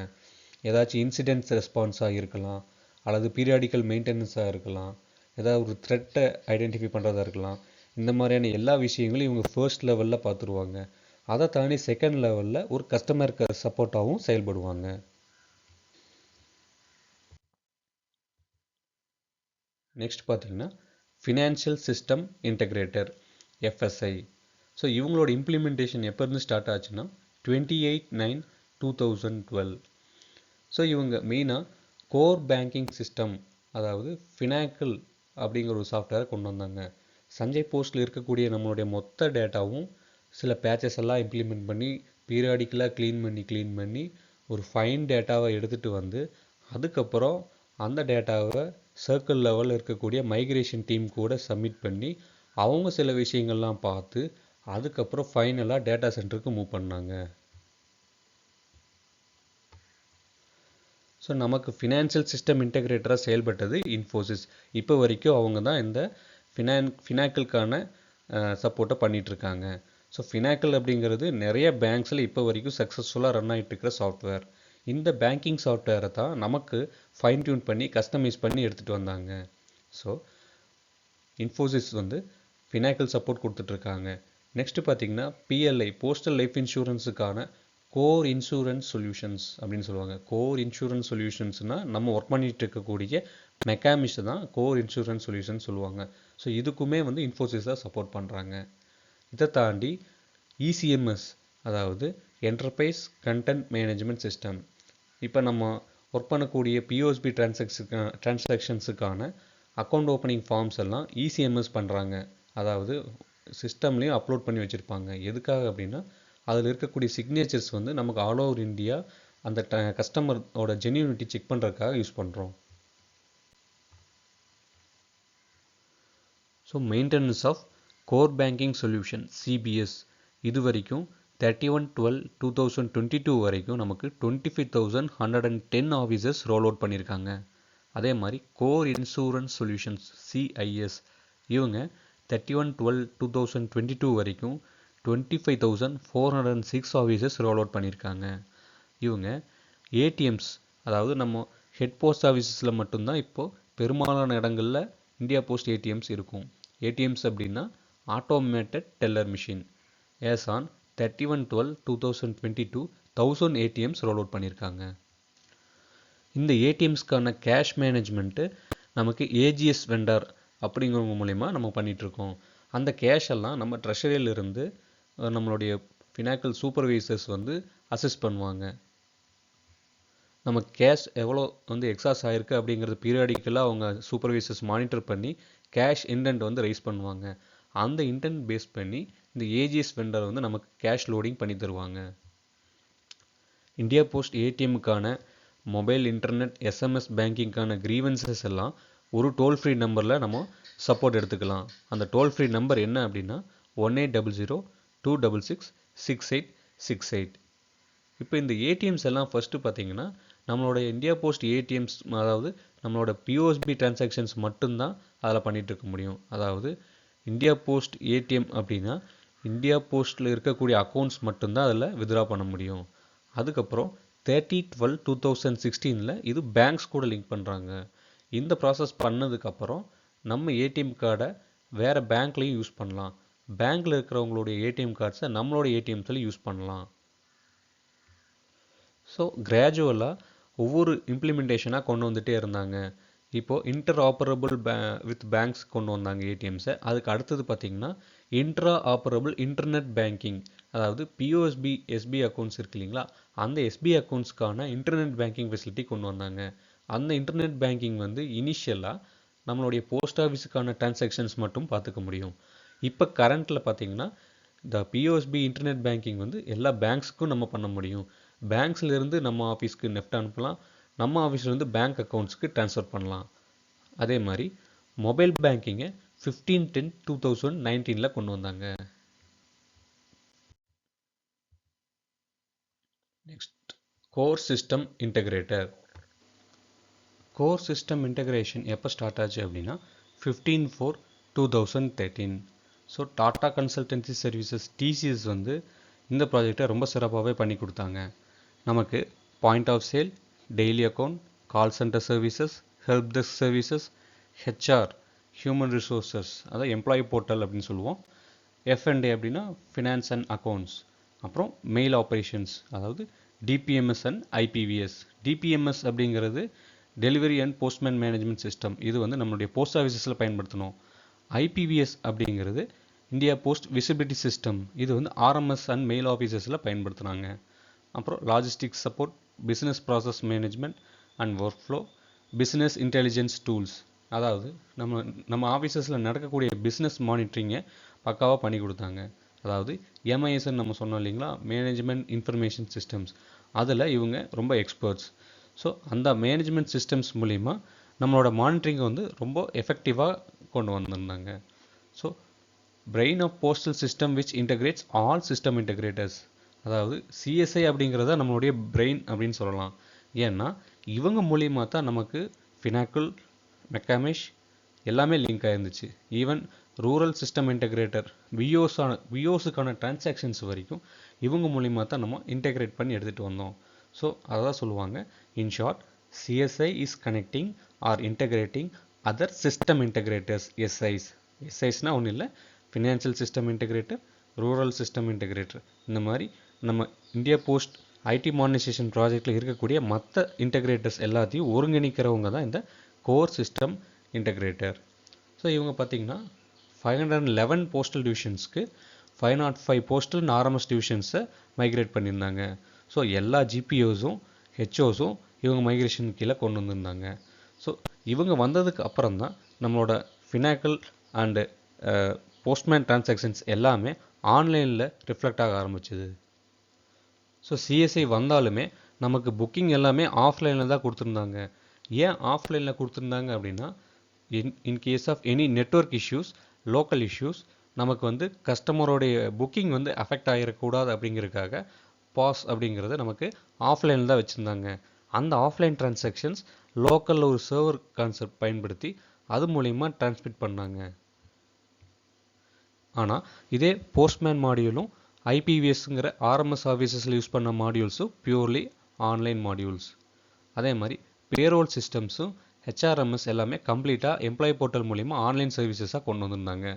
ஏதாச்சும் இன்சிடென்ட்ஸ் ரெஸ்பான்ஸாக இருக்கலாம், அல்லது பீரியாடிக்கல் மெயின்டெனன்ஸாக இருக்கலாம், ஏதாவது ஒரு த்ரெட்டை ஐடென்டிஃபை பண்ணுறதா இருக்கலாம். இந்த மாதிரியான எல்லா விஷயங்களும் இவங்க ஃபர்ஸ்ட் லெவலில் பார்த்துருவாங்க. அதை தாண்டி செகண்ட் லெவலில் ஒரு கஸ்டமருக்கு சப்போர்ட்டாகவும் செயல்படுவாங்க. நெக்ஸ்ட் பார்த்தீங்கன்னா financial system integrator FSI. So இவங்களோட இம்ப்ளிமெண்டேஷன் எப்போ இருந்து ஸ்டார்ட் ஆச்சுன்னா 28/9/2012. ஸோ இவங்க மெயினாக கோர் பேங்கிங் சிஸ்டம், அதாவது ஃபினாக்கிள் அப்படிங்கிற ஒரு சாஃப்ட்வேரை கொண்டு வந்தாங்க. சஞ்சய் போஸ்ட்டில் இருக்கக்கூடிய நம்மளுடைய மொத்த டேட்டாவும் சில பேச்சஸ் எல்லாம் இம்ப்ளிமெண்ட் பண்ணி பீரியாடிக்கலாக க்ளீன் பண்ணி ஒரு ஃபைன் டேட்டாவை எடுத்துகிட்டு வந்து அதுக்கப்புறம் அந்த டேட்டாவை சர்க்கிள் லெவலில் இருக்கக்கூடிய மைக்ரேஷன் டீம் கூட சப்மிட் பண்ணி அவங்க சில விஷயங்கள்லாம் பார்த்து அதுக்கப்புறம் ஃபைனலாக டேட்டா சென்டருக்கு மூவ் பண்ணாங்க. ஸோ நமக்கு ஃபினான்ஷியல் சிஸ்டம் இன்டகிரேட்டராக செயல்பட்டது இன்ஃபோசிஸ். இப்போ வரைக்கும் அவங்க தான் இந்த ஃபினாக்கிள்கான சப்போர்ட்டை பண்ணிகிட்ருக்காங்க. ஸோ ஃபினாக்கிள் அப்படிங்கிறது நிறைய பேங்க்ஸில் இப்போ வரைக்கும் சக்ஸஸ்ஃபுல்லாக ரன் ஆகிட்டு இருக்கிற சாஃப்ட்வேர். இந்த பேங்கிங் சாஃப்ட்வேரை தான் நமக்கு ஃபைன் டியூன் பண்ணி கஸ்டமைஸ் பண்ணி எடுத்துகிட்டு வந்தாங்க. ஸோ இன்ஃபோசிஸ் வந்து ஃபினாக்கிள் சப்போர்ட் கொடுத்துட்ருக்காங்க. நெக்ஸ்ட்டு பார்த்திங்கன்னா PLI போஸ்டல் லைஃப் இன்சூரன்ஸுக்கான கோர் இன்சூரன்ஸ் சொல்யூஷன்ஸ் அப்படின்னு சொல்லுவாங்க. கோர் இன்சூரன்ஸ் சொல்யூஷன்ஸ்னால் நம்ம ஒர்க் பண்ணிகிட்டு இருக்கக்கூடிய மெக்காமிஸ் தான் கோர் இன்சூரன்ஸ் சொல்யூஷன்ஸ் சொல்லுவாங்க. ஸோ இதுக்குமே வந்து இன்ஃபோசிஸ் தான் சப்போர்ட் பண்ணுறாங்க. இதை தாண்டி ECMS, அதாவது என்டர்பிரைஸ் கண்டென்ட் மேனேஜ்மெண்ட் சிஸ்டம். இப்போ நம்ம ஒர்க் பண்ணக்கூடிய POSP டிரான்சாக்ஷன்ஸுக்கான அக்கௌண்ட் ஓப்பனிங் ஃபார்ம்ஸ் எல்லாம் ECMS பண்ணுறாங்க. அதாவது சிஸ்டம்லேயும் அப்லோட் பண்ணி வச்சுருப்பாங்க. எதுக்காக அப்படின்னா அதில் இருக்கக்கூடிய சிக்னேச்சர்ஸ் வந்து நமக்கு ஆல் ஓவர் இந்தியா அந்த கஸ்டமரோட ஜென்யூனிட்டி செக் பண்ணுறதுக்காக யூஸ் பண்ணுறோம். So maintenance of core banking solution CBS இது வரைக்கும் 31/12/2022 வரைக்கும் நமக்கு 25,110 ஆஃபீஸர்ஸ் ரோல் அவுட் பண்ணியிருக்காங்க. அதே மாதிரி கோர் இன்சூரன்ஸ் சொல்யூஷன்ஸ் சிஐஎஸ் இவங்க 31/12/2022 வரைக்கும் 25,406 ஆஃபீஸர்ஸ் ரோல் அவுட் பண்ணியிருக்காங்க. இவங்க ஏடிஎம்ஸ், அதாவது நம்ம ஹெட் போஸ்ட் ஆஃபீஸஸில் மட்டும்தான் இப்போது பெரும்பாலான இடங்களில் இந்தியா போஸ்ட் ஏடிஎம்ஸ் இருக்கும். ஏடிஎம்ஸ் அப்படின்னா automated teller machine. As on 31/12/2022 1000 ATMs roll out பண்ணியிருக்காங்க. இந்த ஏடிஎம்ஸ்க்கான கேஷ் மேனேஜ்மெண்ட்டு நமக்கு ஏஜிஎஸ் வெண்டர் அப்படிங்கிறவங்க மூலயமா நம்ம பண்ணிகிட்ருக்கோம். அந்த கேஷ் எல்லாம் நம்ம ட்ரெஷரியிலிருந்து நம்மளுடைய ஃபினாக்கல் சூப்பர்வைசர்ஸ் வந்து அசஸ் பண்ணுவாங்க. நம்ம கேஷ் எவ்வளோ வந்து எக்ஸாஸ் ஆகிருக்கு அப்படிங்கிறது பீரியாடிக்கலாக அவங்க சூப்பர்வைசர்ஸ் மானிட்டர் பண்ணி கேஷ் இன்டென்ட் வந்து ரைஸ் பண்ணுவாங்க. அந்த இன்டென்ட் பேஸ் பண்ணி இந்த ஏஜிஎஸ் வெண்டர் வந்து நமக்கு கேஷ் லோடிங் பண்ணி தருவாங்க. இந்தியா போஸ்ட் ஏடிஎம்முக்கான மொபைல், இன்டர்நெட், எஸ்எம்எஸ் பேங்கிங்கான க்ரீவன்சஸ் எல்லாம் ஒரு டோல் ஃப்ரீ நம்பரில் நம்ம சப்போர்ட் எடுத்துக்கலாம். அந்த டோல் ஃப்ரீ நம்பர் என்ன அப்படின்னா 1800-266-6868. இப்போ இந்த ஏடிஎம்ஸ் எல்லாம் ஃபஸ்ட்டு பார்த்தீங்கன்னா நம்மளோட இந்தியா போஸ்ட் ஏடிஎம்ஸ், அதாவது நம்மளோட பிஓஎஸ்பி டிரான்சாக்ஷன்ஸ் மட்டும்தான் அதில் பண்ணிகிட்டு இருக்க முடியும். அதாவது இந்தியா போஸ்ட் ஏடிஎம் அப்படின்னா இந்தியா போஸ்ட்டில் இருக்கக்கூடிய அக்கௌண்ட்ஸ் மட்டும்தான் அதில் வித்ட்ரா பண்ண முடியும். அதுக்கப்புறம் 30/12/2016 இது பேங்க்ஸ் கூட லிங்க் பண்ணுறாங்க. இந்த ப்ராசஸ் பண்ணதுக்கப்புறம் நம்ம ஏடிஎம் கார்டை வேறு பேங்க்லேயும் யூஸ் பண்ணலாம். பேங்க்கில் இருக்கிறவங்களுடைய ஏடிஎம் கார்ட்ஸை நம்மளோட ஏடிஎம்ஸில் யூஸ் பண்ணலாம். ஸோ கிராஜுவலாக ஒவ்வொரு இம்ப்ளிமெண்டேஷனாக கொண்டு வந்துகிட்டே இருந்தாங்க. இப்போது இன்டர் ஆப்பரபிள் வித் பேங்க்ஸ் கொண்டு வந்தாங்க ஏடிஎம்ஸை. அதுக்கு அடுத்தது பார்த்திங்கன்னா இன்ட்ரா ஆப்பரபிள் இன்டர்நெட் பேங்கிங், அதாவது பிஓஎஸ்பி எஸ்பி அக்கௌண்ட்ஸ் இருக்கு இல்லைங்களா, அந்த எஸ்பி அக்கௌண்ட்ஸ்க்கான இன்டர்நெட் பேங்கிங் ஃபெசிலிட்டி கொண்டு வந்தாங்க. அந்த இன்டர்நெட் பேங்கிங் வந்து இனிஷியலாக நம்மளுடைய போஸ்ட் ஆஃபீஸுக்கான டிரான்சாக்ஷன்ஸ் மட்டும் பார்த்துக்க முடியும். இப்போ கரண்ட்டில் பார்த்திங்கன்னா இந்த பிஓஎஸ்பி இன்டர்நெட் பேங்கிங் வந்து எல்லா பேங்க்ஸுக்கும் நம்ம பண்ண முடியும். பேங்க்ஸ்லேருந்து நம்ம ஆஃபீஸ்க்கு நெஃப்ட் அனுப்பலாம், நம்ம ஆஃபீஸ்லேருந்து பேங்க் அக்கௌண்ட்ஸ்க்கு ட்ரான்ஸ்ஃபர் பண்ணலாம். அதே மாதிரி மொபைல் பேங்கிங்கை 15/10/2019 கொண்டு வந்தாங்க. Next core system integrator. Core system integration எப்போ ஸ்டார்ட் ஆச்சு அப்படின்னா 15/4/2013. So Tata consultancy services TCS வந்து இந்த ப்ராஜெக்டை ரொம்ப சிறப்பாகவே பண்ணி கொடுத்தாங்க. நமக்கு point of sale, daily account, call centre services, help desk services, HR human resources, அதாவது எம்ப்ளாயி போர்ட்டல் அப்படின்னு சொல்லுவோம், எஃப்என்டே அப்படின்னா ஃபினான்ஸ் அண்ட் அக்கௌண்ட்ஸ், அப்புறம் மெயில் ஆப்ரேஷன்ஸ், அதாவது டிபிஎம்எஸ் அண்ட் ஐபிவிஎஸ். டிபிஎம்எஸ் அப்படிங்கிறது delivery and postman management system, இது வந்து நம்மளுடைய போஸ்ட் ஆஃபீஸஸில் பயன்படுத்தணும். ஐபிவிஎஸ் அப்படிங்கிறது இந்தியா போஸ்ட் விசிபிலிட்டி சிஸ்டம், இது வந்து ஆர்எம்எஸ் அண்ட் மெயில் ஆஃபீஸஸில் பயன்படுத்துனாங்க. அப்புறம் logistics support, business process management and work flow, business intelligence tools, அதாவது நம்ம ஆஃபீஸஸில் நடக்கக்கூடிய பிஸ்னஸ் மானிட்டரிங்கை பக்காவாக பண்ணி கொடுத்தாங்க. அதாவது எம்ஐஎஸ்ன்னு நம்ம சொன்னோம் இல்லைங்களா, மேனேஜ்மெண்ட் இன்ஃபர்மேஷன் சிஸ்டம்ஸ், அதில் இவங்க ரொம்ப எக்ஸ்பர்ட்ஸ். ஸோ அந்த மேனேஜ்மெண்ட் சிஸ்டம்ஸ் மூலிமா நம்மளோட மானிட்டரிங்கை வந்து ரொம்ப எஃபெக்டிவாக கொண்டு வந்திருந்தாங்க. So brain of postal system which integrates all system integrators, அதாவது சிஎஸ்ஐ அப்படிங்கிறத நம்மளுடைய பிரெயின் அப்படின்னு சொல்லலாம். ஏன்னா இவங்க மூலியமாக தான் நமக்கு ஃபினாக்கிள், மெக்காமிஷ் எல்லாமே லிங்க் ஆயிருந்துச்சு. ஈவன் ரூரல் சிஸ்டம் இன்டகிரேட்டர் விஓஸுக்கான டிரான்சாக்ஷன்ஸ் வரைக்கும் இவங்க மூலியமாக தான் நம்ம இன்டகிரேட் பண்ணி எடுத்துகிட்டு வந்தோம். ஸோ அதான் சொல்லுவாங்க, in short CSI is connecting or integrating other system integrators, SIs. எஸ்ஐஸ்னால் ஒன்றும் இல்லை, financial system integrator, rural system integrator, இந்த மாதிரி நம்ம இந்தியா போஸ்ட் ஐடி மாடர்னைசேஷன் ப்ராஜெக்டில் இருக்கக்கூடிய மற்ற இன்டகிரேட்டர்ஸ் எல்லாத்தையும் ஒருங்கிணைக்கிறவங்க தான் இந்த கோர் சிஸ்டம் இன்டகிரேட்டர். ஸோ இவங்க பார்த்திங்கன்னா 511 போஸ்டல் டிவிஷன்ஸ்க்கு 505 போஸ்டல் அண்ட் ஆர்எம்எஸ் டிவிஷன்ஸை மைக்ரேட் பண்ணியிருந்தாங்க. ஸோ எல்லா ஜிபிஓஸும் ஹெச்ஓஸும் இவங்க மைக்ரேஷன் கீழே கொண்டு வந்திருந்தாங்க. ஸோ இவங்க வந்ததுக்கு அப்புறம் தான் நம்மளோட ஃபினாக்கிள் அண்டு போஸ்ட்மேன் டிரான்சாக்ஷன்ஸ் எல்லாமே ஆன்லைனில் ரிஃப்ளெக்ட் ஆக ஆரம்பிச்சுது. ஸோ சிஎஸ்ஐ வந்தாலுமே நமக்கு புக்கிங் எல்லாமே ஆஃப்லைனில் தான் கொடுத்துருந்தாங்க. ஏன் ஆஃப்லைனில் கொடுத்துருந்தாங்க அப்படின்னா, in case of any network issues, local issues, நமக்கு வந்து கஸ்டமரோடைய புக்கிங் வந்து அஃபெக்ட் ஆகிடக்கூடாது அப்படிங்கிறதுக்காக பாஸ் அப்படிங்கிறத நமக்கு ஆஃப்லைனில் தான் வச்சுருந்தாங்க. அந்த ஆஃப்லைன் டிரான்சாக்ஷன்ஸ் லோக்கலில் ஒரு சர்வர் கான்செப்ட் பயன்படுத்தி அது மூலிமா டிரான்ஸ்மிட் பண்ணாங்க. ஆனால் இதே போஸ்ட்மேன் மாடியூலும் ஐபிவிஎஸ்ங்கிற ஆர்எம்எஸ் ஆஃபீஸஸில் யூஸ் பண்ண மாடியூல்ஸும் பியூர்லி ஆன்லைன் மாடியூல்ஸ். அதே மாதிரி பேரோல் சிஸ்டம்ஸும் ஹெச்ஆர்எம்எஸ் எல்லாமே கம்ப்ளீட்டாக எம்ப்ளாயி போர்ட்டல் மூலிமா ஆன்லைன் சர்வீசஸாக கொண்டு வந்திருந்தாங்க.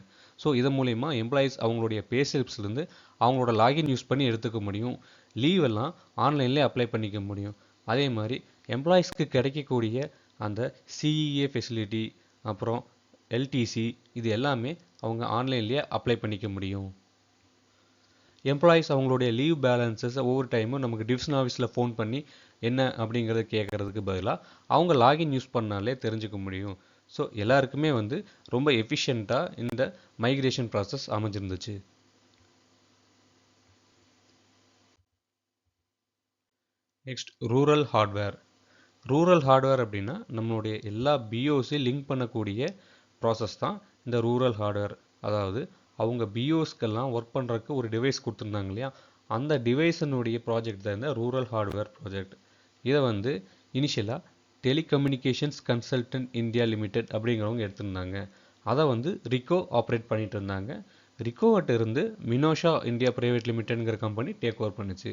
ஸோ இது மூலிமா எம்ப்ளாயீஸ் அவங்களுடைய பே ஸ்லிப்ஸ்லேருந்து அவங்களோட லாகின் யூஸ் பண்ணி எடுத்துக்க முடியும். லீவ் எல்லாம் ஆன்லைன்லேயே அப்ளை பண்ணிக்க முடியும். அதே மாதிரி எம்ப்ளாயீஸ்க்கு கிடைக்கக்கூடிய அந்த சிஇஏ ஃபெசிலிட்டி, அப்புறம் எல்டிசி, இது எல்லாமே அவங்க ஆன்லைன்லேயே அப்ளை பண்ணிக்க முடியும். எம்ப்ளாயீஸ் அவங்களுடைய லீவ் பேலன்ஸஸ் ஒவ்வொரு டைமும் நமக்கு டிவிஷன் ஆஃபீஸில் ஃபோன் பண்ணி என்ன அப்படிங்கிறத கேட்குறதுக்கு பதிலாக அவங்க லாகின் யூஸ் பண்ணாலே தெரிஞ்சுக்க முடியும். ஸோ எல்லாருக்குமே வந்து ரொம்ப எஃபிஷியண்ட்டாக இந்த மைக்ரேஷன் ப்ராசஸ் அமைஞ்சிருந்துச்சு. Next rural hardware. Rural hardware அப்படின்னா நம்மளுடைய எல்லா பிஓஸையும் லிங்க் பண்ணக்கூடிய ப்ராசஸ் தான் இந்த ரூரல் ஹார்ட்வேர். அதாவது அவங்க பிஓஸ்க்கெல்லாம் ஒர்க் பண்ணுறதுக்கு ஒரு டிவைஸ் கொடுத்துருந்தாங்க இல்லையா, அந்த டிவைஸனுடைய ப்ராஜெக்ட் தான் இந்த ரூரல் ஹார்ட்வேர் ப்ராஜெக்ட். இதை வந்து இனிஷியலாக டெலிகம்யூனிகேஷன்ஸ் கன்சல்டன்ட் இந்தியா லிமிடெட் அப்படிங்கிறவங்க எடுத்திருந்தாங்க. அதை வந்து ரிகோ ஆப்ரேட் பண்ணிட்டு இருந்தாங்க. ரிகோவட்ட இருந்து மினோஷா இந்தியா பிரைவேட் லிமிடெட்ங்கிற கம்பெனி டேக் ஓவர் பண்ணுச்சு.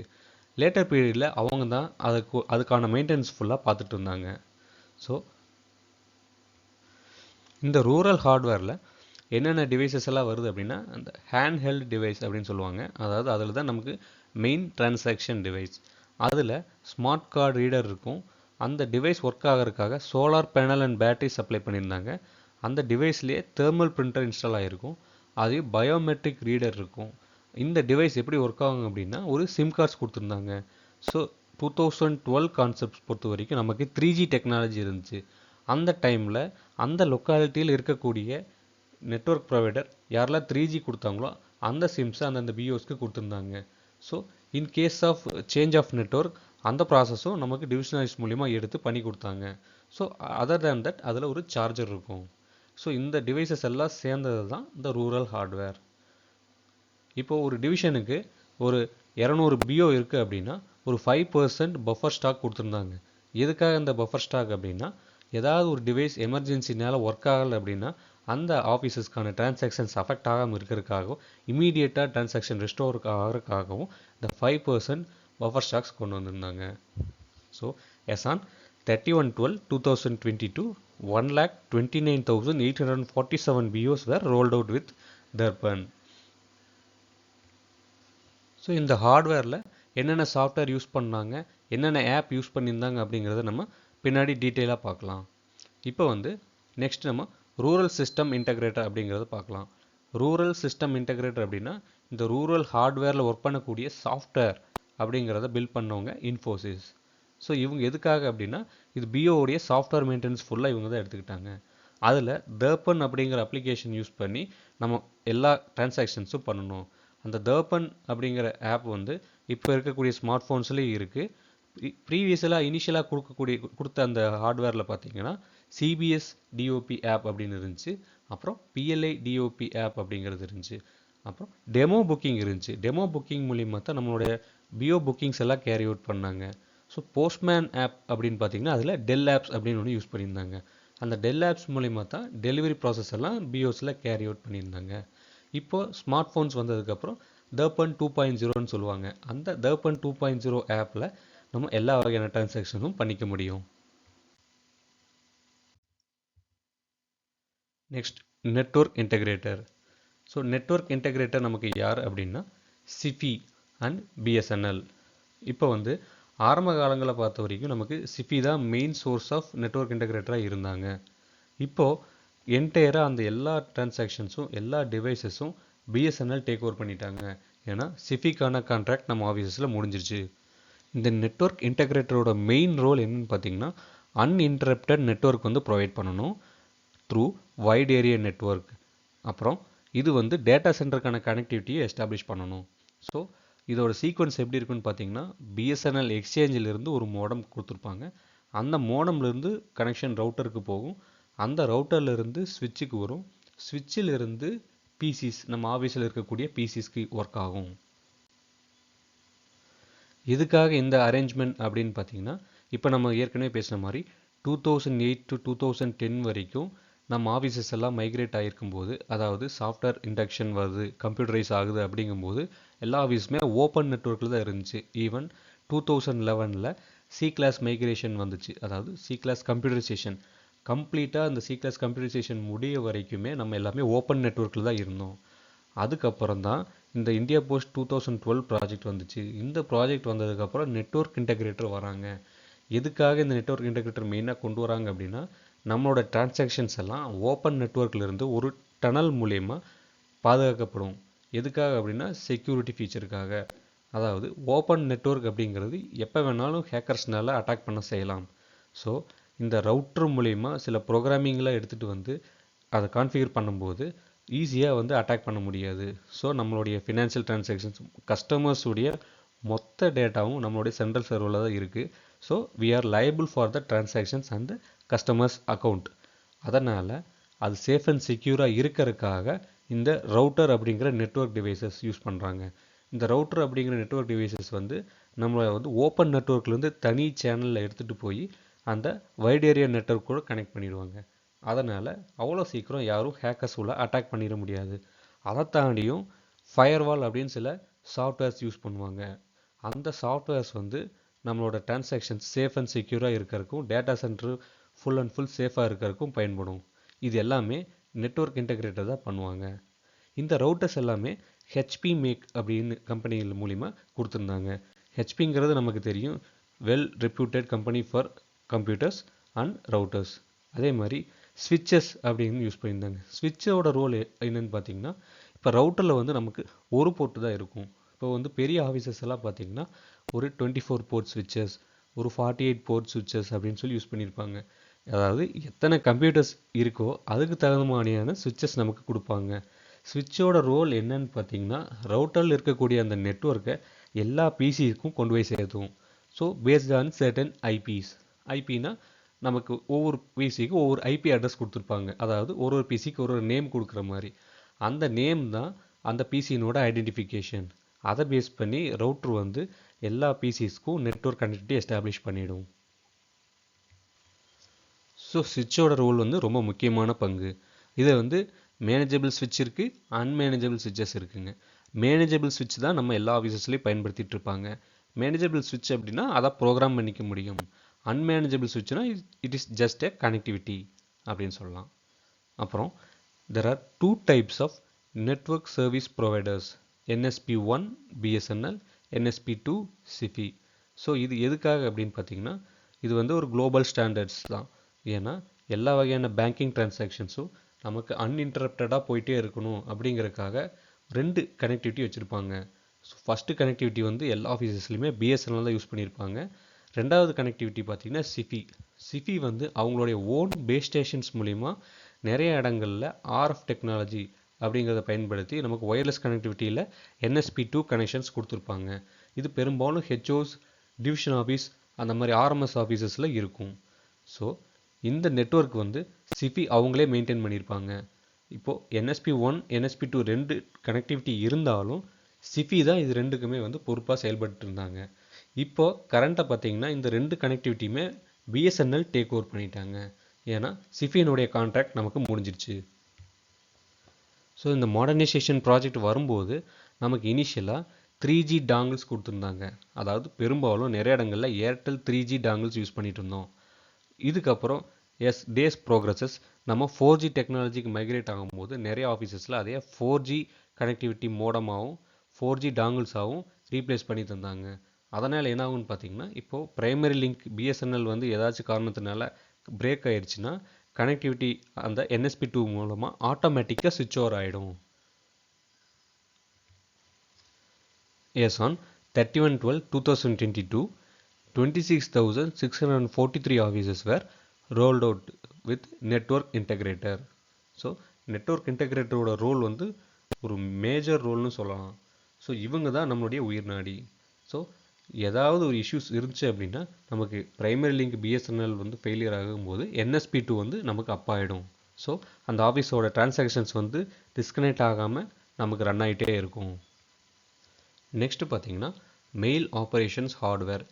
லேட்டர் பீரியடில் அவங்க தான் அதுக்கான மெயின்டெனன்ஸ் ஃபுல்லாக பார்த்துட்டு இருந்தாங்க. ஸோ இந்த ரூரல் ஹார்ட்வேரில் என்னென்ன டிவைசஸ் எல்லாம் வருது அப்படின்னா, அந்த ஹேண்ட் ஹெல்ட் டிவைஸ் அப்படின்னு சொல்லுவாங்க. அதாவது அதில் தான் நமக்கு மெயின் டிரான்சாக்ஷன் டிவைஸ். அதில் ஸ்மார்ட் கார்டு ரீடர் இருக்கும். அந்த டிவைஸ் ஒர்க் ஆகிறதுக்காக solar panel and battery supply பண்ணியிருந்தாங்க. அந்த டிவைஸ்லேயே தெர்மல் பிரிண்டர் இன்ஸ்டால் ஆகிருக்கும். அது பயோமெட்ரிக் ரீடர் இருக்கும். இந்த டிவைஸ் எப்படி ஒர்க் ஆகும் அப்படின்னா, ஒரு சிம் கார்ட்ஸ் கொடுத்துருந்தாங்க. ஸோ 2012 கான்செப்ட்ஸ் பொறுத்த வரைக்கும் நமக்கு 3G டெக்னாலஜி இருந்துச்சு. அந்த டைமில் அந்த லொக்காலிட்டியில் இருக்கக்கூடிய நெட்வொர்க் ப்ரொவைடர் யாரெல்லாம் 3G கொடுத்தாங்களோ அந்த சிம்ஸை அந்தந்த பிஓஸ்க்கு கொடுத்துருந்தாங்க. So in case of change of network அந்த ப்ராசஸும் நமக்கு டிவிஷனலைஸ் மூலிமா எடுத்து பண்ணி கொடுத்தாங்க. ஸோ அதர் தேன் தட் அதில் ஒரு சார்ஜர் இருக்கும். ஸோ இந்த டிவைசஸ் எல்லாம் சேர்ந்தது தான் இந்த ரூரல் ஹார்ட்வேர். இப்போ ஒரு டிவிஷனுக்கு ஒரு 200 பிஓ இருக்குது அப்படின்னா ஒரு 5% பஃபர் ஸ்டாக் கொடுத்துருந்தாங்க. எதுக்காக இந்த பஃபர் ஸ்டாக் அப்படின்னா, ஏதாவது ஒரு டிவைஸ் எமர்ஜென்சினால ஒர்க் ஆகலை அப்படின்னா அந்த ஆஃபீஸஸ்க்கான டிரான்சாக்ஷன்ஸ் அஃபெக்ட் ஆகாமல் இருக்கிறதுக்காகவும் இமீடியட்டாக டிரான்சாக்ஷன் ரெஸ்டோர் ஆகிறதுக்காகவும் இந்த 5% பஃபர் ஸ்டாக்ஸ் கொண்டு வந்திருந்தாங்க. So as on 31/12/2022 1,29,847 BOs were rolled out with Darpan. So இந்த ஹார்ட்வேரில் என்னென்ன சாஃப்ட்வேர் யூஸ் பண்ணாங்க, என்னென்ன ஆப் யூஸ் பண்ணியிருந்தாங்க அப்படிங்கிறத நம்ம பின்னாடி டீட்டெயிலாக பார்க்கலாம். இப்போ வந்து நெக்ஸ்ட் நம்ம ரூரல் சிஸ்டம் இன்டகிரேட்டர் அப்படிங்கிறத பார்க்கலாம். ரூரல் சிஸ்டம் இன்டகிரேட்டர் அப்படின்னா இந்த ரூரல் ஹார்ட்வேரில் ஒர்க் பண்ணக்கூடிய சாஃப்ட்வேர் அப்படிங்கிறத பில்ட் பண்ணவங்க இன்ஃபோசிஸ். ஸோ இவங்க எதுக்காக அப்படின்னா, இது பிஓடைய சாஃப்ட்வேர் மெயின்டெனன்ஸ் ஃபுல்லாக இவங்க தான் எடுத்துக்கிட்டாங்க. அதில் தர்பன் அப்படிங்கிற அப்ளிகேஷன் யூஸ் பண்ணி நம்ம எல்லா டிரான்சாக்ஷன்ஸும் பண்ணணும். அந்த தர்பன் அப்படிங்கிற ஆப் வந்து இப்போ இருக்கக்கூடிய ஸ்மார்ட் ஃபோன்ஸ்லேயும் இருக்குது. ப்ரீவியஸலாக இனிஷியலாக கொடுத்த அந்த ஹார்ட்வேரில் பார்த்தீங்கன்னா சிபிஎஸ் டிஓபி ஆப் அப்படின்னு இருந்துச்சு. அப்புறம் பிஎல்ஐ டிஓபி ஆப் அப்படிங்கிறது இருந்துச்சு. அப்புறம் டெமோ புக்கிங் இருந்துச்சு. டெமோ புக்கிங் மூலிமா தான் நம்மளுடைய பிஓ புக்கிங்ஸ் எல்லாம் கேரி அவுட் பண்ணாங்க. ஸோ போஸ்ட்மேன் ஆப் அப்படின்னு பார்த்தீங்கன்னா அதில் டெல் ஆப்ஸ் அப்படின்னு ஒன்று யூஸ் பண்ணியிருந்தாங்க. அந்த டெல் ஆப்ஸ் மூலிமா தான் டெலிவரி ப்ராசஸ் எல்லாம் பிஓஸில் கேரி அவுட் பண்ணியிருந்தாங்க. இப்போது ஸ்மார்ட் ஃபோன்ஸ் வந்ததுக்கப்புறம் தர்பன் 2.0ன்னு சொல்லுவாங்க. அந்த தர்பன் 2.0 ஆப்பில் நம்ம எல்லா வகையான டிரான்சாக்ஷனும் பண்ணிக்க முடியும். Next network integrator. So network integrator நமக்கு யார் அப்படின்னா சிஃபி அண்ட் பிஎஸ்என்எல். இப்போ வந்து ஆரம்ப காலங்களை பார்த்த வரைக்கும் நமக்கு சிஃபி தான் மெயின் சோர்ஸ் ஆஃப் நெட்வொர்க் இன்டகிரேட்டராக இருந்தாங்க. இப்போது என்டையராக அந்த எல்லா டிரான்சாக்ஷன்ஸும் எல்லா டிவைசஸும் பிஎஸ்என்எல் டேக் ஓவர் பண்ணிட்டாங்க. ஏன்னா சிஃபிக்கான கான்ட்ராக்ட் நம்ம ஆஃபீஸஸில் முடிஞ்சிருச்சு. இந்த நெட்வொர்க் இன்டகிரேட்டரோட மெயின் ரோல் என்னன்னு பார்த்தீங்கன்னா, அன்இன்டரப்டட் நெட்வொர்க் வந்து ப்ரொவைட் பண்ணணும் த்ரூ வைட் ஏரியா நெட்வொர்க். அப்புறம் இது வந்து டேட்டா சென்டருக்கான கனெக்டிவிட்டியை எஸ்டாப்ளிஷ் பண்ணணும். ஸோ இதோட சீக்வன்ஸ் எப்படி இருக்குன்னு பார்த்தீங்கன்னா பிஎஸ்என்எல் எக்ஸ்சேஞ்சிலிருந்து ஒரு மோடம் கொடுத்துருப்பாங்க. அந்த மோடம்லேருந்து கனெக்ஷன் ரவுட்டருக்கு போகும். அந்த ரவுட்டர்லேருந்து ஸ்விட்சுக்கு வரும். ஸ்விட்சிலிருந்து பிசிஸ் நம்ம ஆஃபீஸில் இருக்கக்கூடிய பிசிஸ்க்கு ஒர்க் ஆகும். எதுக்காக இந்த அரேஞ்ச்மெண்ட் அப்படின்னு பார்த்தீங்கன்னா இப்போ நம்ம ஏற்கனவே பேசின மாதிரி 2008 to 2010 வரைக்கும் நம்ம ஆஃபீஸஸ் எல்லாம் மைக்ரேட் ஆகிருக்கும்போது, அதாவது சாஃப்ட்வேர் இண்டக்ஷன் வருது, கம்ப்யூட்டரைஸ் ஆகுது அப்படிங்கும்போது எல்லா ஆஃபீஸுமே ஓப்பன் நெட்ஒர்க்கில் தான் இருந்துச்சு. ஈவன் 2011 சி கிளாஸ் மைக்ரேஷன் வந்துச்சு, அதாவது சி கிளாஸ் கம்ப்யூட்டரைசேஷன். கம்ப்ளீட்டாக அந்த சி கிளாஸ் கம்ப்யூட்டரைசேஷன் முடிய வரைக்குமே நம்ம எல்லாமே ஓப்பன் நெட்ஒர்க்கில் தான் இருந்தோம். அதுக்கப்புறம் தான் இந்த இந்தியா போஸ்ட் 2012 ப்ராஜெக்ட் வந்துச்சு. இந்த ப்ராஜெக்ட் வந்ததுக்கப்புறம் நெட்வொர்க் இன்டகிரேட்டர் வராங்க. எதுக்காக இந்த நெட்வொர்க் இன்டகிரேட்டர் மெயினாக கொண்டு வராங்க அப்படின்னா, நம்மளோட டிரான்சாக்ஷன்ஸ் எல்லாம் ஓப்பன் நெட்வொர்க்லேருந்து ஒரு டனல் மூலயமா பாதுகாக்கப்படும். எதுக்காக அப்படின்னா செக்யூரிட்டி ஃபீச்சருக்காக. அதாவது ஓப்பன் நெட்வொர்க் அப்படிங்கிறது எப்போ வேணாலும் ஹேக்கர்ஸ்னால அட்டாக் பண்ண செய்யலாம். ஸோ இந்த ரவுட்டர் மூலயமா சில ப்ரோக்ராமிங்லாம் எடுத்துகிட்டு வந்து அதை கான்ஃபிகர் பண்ணும்போது ஈஸியாக வந்து அட்டாக் பண்ண முடியாது. ஸோ நம்மளுடைய ஃபினான்ஷியல் டிரான்சாக்ஷன்ஸ் கஸ்டமர்ஸுடைய மொத்த டேட்டாவும் நம்மளுடைய சென்ட்ரல் சர்வரில் தான் இருக்குது. So we are liable for the transactions and the customers account. அதனால் அது சேஃப் அண்ட் செக்யூராக இருக்கிறதுக்காக இந்த ரவுட்டர் அப்படிங்கிற நெட்வொர்க் டிவைசஸ் யூஸ் பண்ணுறாங்க. இந்த ரவுட்டர் அப்படிங்கிற நெட்வொர்க் டிவைசஸ் வந்து நம்மளை வந்து ஓப்பன் நெட்வொர்க்லேருந்து தனி சேனலில் எடுத்துகிட்டு போய் அந்த வைட் ஏரியா நெட்வொர்க் கூட கனெக்ட் பண்ணிடுவாங்க. அதனால் அவ்வளோ சீக்கிரம் யாரும் ஹேக்கர்ஸ் உள்ள அட்டாக் பண்ணிட முடியாது. அதை தாண்டியும் ஃபயர்வால் அப்படின்னு சில சாஃப்ட்வேர்ஸ் யூஸ் பண்ணுவாங்க. அந்த சாஃப்ட்வேர்ஸ் வந்து நம்மளோட டிரான்சாக்ஷன்ஸ் சேஃப் அண்ட் செக்யூராக இருக்கிறதுக்கும் data centre full and full சேஃபாக இருக்கிறதுக்கும் பயன்படும். இது எல்லாமே நெட்வொர்க் இன்டகிரேட்டர் தான் பண்ணுவாங்க. இந்த ரவுட்டர்ஸ் எல்லாமே ஹெச்பி மேக் அப்படின்னு கம்பெனிகள் மூலிமா கொடுத்துருந்தாங்க. ஹெச்பிங்கிறது நமக்கு தெரியும், well reputed company for computers and routers. அதே மாதிரி ஸ்விட்சஸ் அப்படின்னு யூஸ் பண்ணியிருந்தாங்க. ஸ்விட்சோட ரோல் என்னன்னு பார்த்தீங்கன்னா, இப்போ ரவுட்டரில் வந்து நமக்கு ஒரு போர்ட்டு தான் இருக்கும். இப்போ வந்து பெரிய ஆஃபீஸஸ் எல்லாம் பார்த்தீங்கன்னா ஒரு 24 போர்ட் ஸ்விட்சஸ், ஒரு 48 போர்ட் ஸ்விட்சஸ் அப்படின்னு சொல்லி யூஸ் பண்ணியிருப்பாங்க. அதாவது எத்தனை கம்ப்யூட்டர்ஸ் இருக்கோ அதுக்கு தகுந்த மாதிரியான ஸ்விட்சஸ் நமக்கு கொடுப்பாங்க. ஸ்விட்சோட ரோல் என்னன்னு பார்த்தீங்கன்னா, ரவுட்டரில் இருக்கக்கூடிய அந்த நெட்வொர்க்கை எல்லா பிசிக்கும் கொண்டு போய் சேர்த்தும். So based on certain IPs. ஐபினா நமக்கு ஒவ்வொரு பிசிக்கு ஒவ்வொரு ஐபி அட்ரஸ் கொடுத்துருப்பாங்க. அதாவது ஒரு ஒரு பிசிக்கு ஒரு ஒரு நேம் கொடுக்குற மாதிரி. அந்த நேம் தான் அந்த பிசியினோட ஐடென்டிஃபிகேஷன். அதை பேஸ் பண்ணி ரவுட்டர் வந்து எல்லா பிசிஸ்க்கும் நெட்வொர்க் கனெக்டிவிட்டி எஸ்டாப்ளிஷ் பண்ணிடும். ஸோ ஸ்விட்சோட ரோல் வந்து ரொம்ப முக்கியமான பங்கு. இதை வந்து மேனேஜபிள் ஸ்விட்ச் இருக்குது, அன்மேனேஜபிள் ஸ்விட்சஸ் இருக்குங்க. மேனேஜபிள் ஸ்விட்ச் தான் நம்ம எல்லா ஆஃபீஸஸ்லேயும் பயன்படுத்திகிட்டு இருப்பாங்க. மேனேஜபிள் ஸ்விட்ச் அப்படின்னா அதை ப்ரோக்ராம் பண்ணிக்க முடியும். அன்மேனேஜபிள் ஸ்விட்ச்னா it is just a connectivity அப்படின்னு சொல்லலாம். அப்புறம் there are two types of network service providers, NSP1 BSNL, NSP2 SIFI. So இது எதுக்காக அப்படின்னு பார்த்தீங்கன்னா, இது வந்து ஒரு குளோபல் ஸ்டாண்டர்ட்ஸ் தான். ஏன்னா எல்லா வகையான பேங்கிங் டிரான்சாக்ஷன்ஸும் நமக்கு அன்இன்டரப்டடாக போயிட்டே இருக்கணும் அப்படிங்கிறதுக்காக 2 கனெக்டிவிட்டி வச்சுருப்பாங்க. ஸோ ஃபஸ்ட்டு கனெக்டிவிட்டி வந்து எல்லா ஆஃபீஸஸ்லையுமே பிஎஸ்என்எல் தான் யூஸ் பண்ணியிருப்பாங்க. ரெண்டாவது கனெக்டிவிட்டி பார்த்தீங்கன்னா சிஃபி. சிஃபி வந்து அவங்களுடைய ஓன் பேஸ் ஸ்டேஷன்ஸ் மூலிமா நிறைய இடங்களில் ஆர்எஃப் டெக்னாலஜி அப்படிங்கிறத பயன்படுத்தி நமக்கு ஒயர்லெஸ் கனெக்டிவிட்டியில் NSP2 கனெக்ஷன்ஸ் கொடுத்துருப்பாங்க. இது பெரும்பாலும் ஹெச்ஓஸ், டிவிஷன் ஆஃபீஸ் அந்த மாதிரி ஆர்எம்எஸ் ஆஃபீஸஸில் இருக்கும். ஸோ இந்த நெட்வொர்க் வந்து சிஃபி அவங்களே மெயின்டைன் பண்ணியிருப்பாங்க. இப்போது NSP1 NSP2 2 கனெக்டிவிட்டி இருந்தாலும் சிஃபி தான் இது ரெண்டுக்குமே வந்து பொறுப்பாக செயல்பட்டு இருந்தாங்க. இப்போது கரண்ட்டை பார்த்தீங்கன்னா இந்த 2 கனெக்டிவிட்டியுமே பிஎஸ்என்எல் டேக் ஓவர் பண்ணிட்டாங்க. ஏன்னா சிஃபியினுடைய கான்ட்ராக்ட் நமக்கு முடிஞ்சிருச்சு. ஸோ இந்த மாடர்னைசேஷன் ப்ராஜெக்ட் வரும்போது நமக்கு இனிஷியலாக 3G டாங்கிள்ஸ் கொடுத்துருந்தாங்க. அதாவது பெரும்பாலும் நிறைய இடங்களில் ஏர்டெல் 3G டாங்கிள்ஸ் யூஸ் பண்ணிட்டு இருந்தோம். இதுக்கப்புறம் டேஸ் ப்ரோக்ரஸஸ் நம்ம 4G டெக்னாலஜிக்கு மைக்ரேட் ஆகும்போது நிறைய ஆஃபீஸஸில் அதே 4G கனெக்டிவிட்டி மோடமாகவும் 4G டாங்கிள்ஸாகவும் ரீப்ளேஸ் பண்ணி தந்தாங்க. அதனால் என்ன ஆகும்னு பார்த்தீங்கன்னா, இப்போது ப்ரைமரி லிங்க் பிஎஸ்என்எல் வந்து ஏதாச்சும் காரணத்தினால பிரேக் ஆயிடுச்சுன்னா கனெக்டிவிட்டி அந்த NSP2 மூலமாக ஆட்டோமேட்டிக்காக சுவிட்ச் ஓவர் ஆகிடும். Yes, on 31/12/2022, 26,643 offices were rolled out with network integrator. So network இன்டகிரேட்டரோட ரோல் வந்து ஒரு மேஜர் ரோல்னு சொல்லலாம். ஸோ இவங்க தான் நம்மளுடைய உயிர்நாடி. ஸோ ஏதாவது ஒரு இஷ்யூஸ் இருந்துச்சு அப்படின்னா நமக்கு பிரைமரி லிங்க் பிஎஸ்என்எல் வந்து ஃபெயிலியர் ஆகும்போது NSP2 வந்து நமக்கு அப் ஆகிடும். ஸோ அந்த ஆஃபீஸோட டிரான்சாக்ஷன்ஸ் வந்து டிஸ்கனெக்ட் ஆகாமல் நமக்கு ரன் ஆகிட்டே இருக்கும். நெக்ஸ்ட் பார்த்தீங்கன்னா மெயில் ஆப்ரேஷன்ஸ் ஹார்ட்வேர்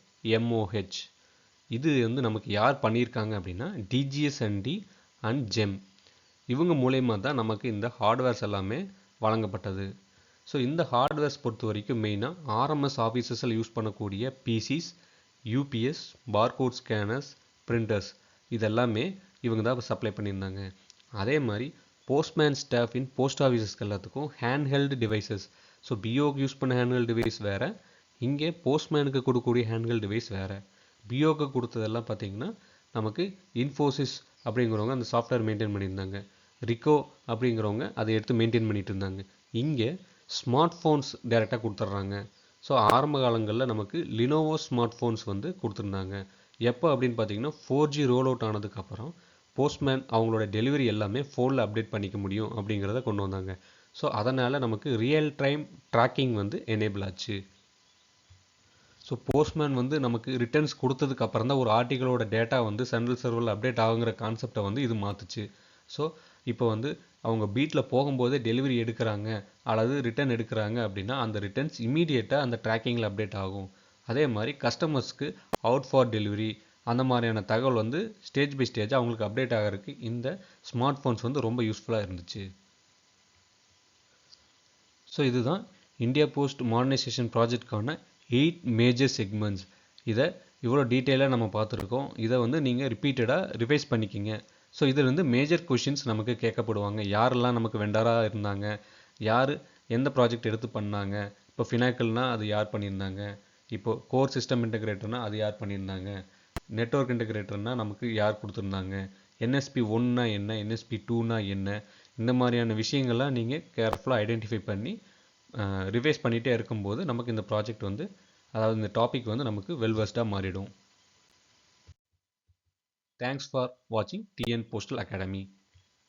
MOH. இது வந்து நமக்கு யார் பண்ணியிருக்காங்க அப்படின்னா DGSND அண்ட் ஜெம். இவங்க மூலயமா தான் நமக்கு இந்த ஹார்ட்வேர்ஸ் எல்லாமே வழங்கப்பட்டது. ஸோ இந்த ஹார்ட்வேர்ஸ் பொறுத்த வரைக்கும் மெயினாக RMS ஆஃபீஸஸில் யூஸ் பண்ணக்கூடிய PCs, UPS, barcode scanners, printers இதெல்லாமே இவங்க தான் சப்ளை பண்ணியிருந்தாங்க. அதே மாதிரி போஸ்ட்மேன் ஸ்டாஃப் இன் போஸ்ட் ஆஃபீஸஸ்க்கு எல்லாத்துக்கும் ஹேண்ட்ஹெல்டு டிவைசஸ். ஸோ பிஓக்கு யூஸ் பண்ண ஹேண்ட்ஹெல்டு டிவைஸ் வேறு, இங்கே போஸ்ட்மேனுக்கு கொடுக்கக்கூடிய ஹேண்ட்ஹெல்டு டிவைஸ் வேறு. பிஓக்கு கொடுத்ததெல்லாம் பார்த்தீங்கன்னா நமக்கு இன்ஃபோசிஸ் அப்படிங்கிறவங்க அந்த சாஃப்ட்வேர் மெயின்டைன் பண்ணியிருந்தாங்க. ரிகோ அப்படிங்கிறவங்க அதை எடுத்து மெயின்டைன் பண்ணிட்டு இருந்தாங்க. இங்கே ஸ்மார்ட் ஃபோன்ஸ் டைரெக்டாக கொடுத்துட்றாங்க. ஸோ ஆரம்ப காலங்களில் நமக்கு லினோவோ ஸ்மார்ட் ஃபோன்ஸ் வந்து கொடுத்துருந்தாங்க. எப்போ அப்படின்னு பார்த்தீங்கன்னா 4G ரோல் அவுட் ஆனதுக்கப்புறம் போஸ்ட்மேன் அவங்களோட டெலிவரி எல்லாமே ஃபோனில் அப்டேட் பண்ணிக்க முடியும் அப்படிங்கிறத கொண்டு வந்தாங்க. ஸோ அதனால் நமக்கு ரியல் டைம் ட்ராக்கிங் வந்து எனேபிள் ஆச்சு. ஸோ போஸ்ட்மேன் வந்து நமக்கு ரிட்டர்ன்ஸ் கொடுத்ததுக்கு அப்புறம் தான் ஒரு ஆர்டிகளோட டேட்டா வந்து சென்ட்ரல் சர்வரில் அப்டேட் ஆகுங்கிற கான்செப்டை வந்து இது மாற்றுச்சு. ஸோ இப்போ வந்து அவங்க வீட்டில் போகும்போதே டெலிவரி எடுக்கிறாங்க அல்லது ரிட்டர்ன் எடுக்கிறாங்க அப்படின்னா அந்த ரிட்டர்ன்ஸ் இமீடியட்டாக அந்த ட்ராக்கிங்கில் அப்டேட் ஆகும். அதே மாதிரி கஸ்டமர்ஸ்க்கு அவுட் ஃபார் டெலிவரி அந்த மாதிரியான தகவல் வந்து ஸ்டேஜ் பை ஸ்டேஜ் அவங்களுக்கு அப்டேட் ஆகிறதுக்கு இந்த ஸ்மார்ட் ஃபோன்ஸ் வந்து ரொம்ப யூஸ்ஃபுல்லாக இருந்துச்சு. ஸோ இதுதான் இந்தியா போஸ்ட் மாடர்னைசேஷன் ப்ராஜெக்ட்கான 8 மேஜர் செக்மெண்ட்ஸ். இதை இவ்வளோ டீட்டெயிலாக நம்ம பார்த்துருக்கோம். இதை வந்து நீங்கள் ரிப்பீட்டடாக ரிவைஸ் பண்ணிக்கிங்க. ஸோ இதில் வந்து மேஜர் கொஷின்ஸ் நமக்கு கேட்கப்படுவாங்க. யாரெல்லாம் நமக்கு வெண்டராக இருந்தாங்க, யார் எந்த ப்ராஜெக்ட் எடுத்து பண்ணாங்க, இப்போ ஃபினாக்கிள்னா அது யார் பண்ணியிருந்தாங்க, இப்போ கோர் சிஸ்டம் இன்டகிரேட்டர்னா அது யார் பண்ணியிருந்தாங்க, நெட்வொர்க் இன்டகிரேட்டர்னா நமக்கு யார் கொடுத்துருந்தாங்க, NSP1னா என்ன, NSP2னா என்ன, இந்த மாதிரியான விஷயங்கள்லாம் நீங்கள் கேர்ஃபுல்லாக ஐடென்டிஃபை பண்ணி ரிவைஸ் பண்ணிகிட்டே இருக்கும்போது நமக்கு இந்த ப்ராஜெக்ட் வந்து அதாவது இந்த டாபிக் வந்து நமக்கு வெல்வெஸ்டாக மாறிடும். Thanks for watching TN Postal Academy.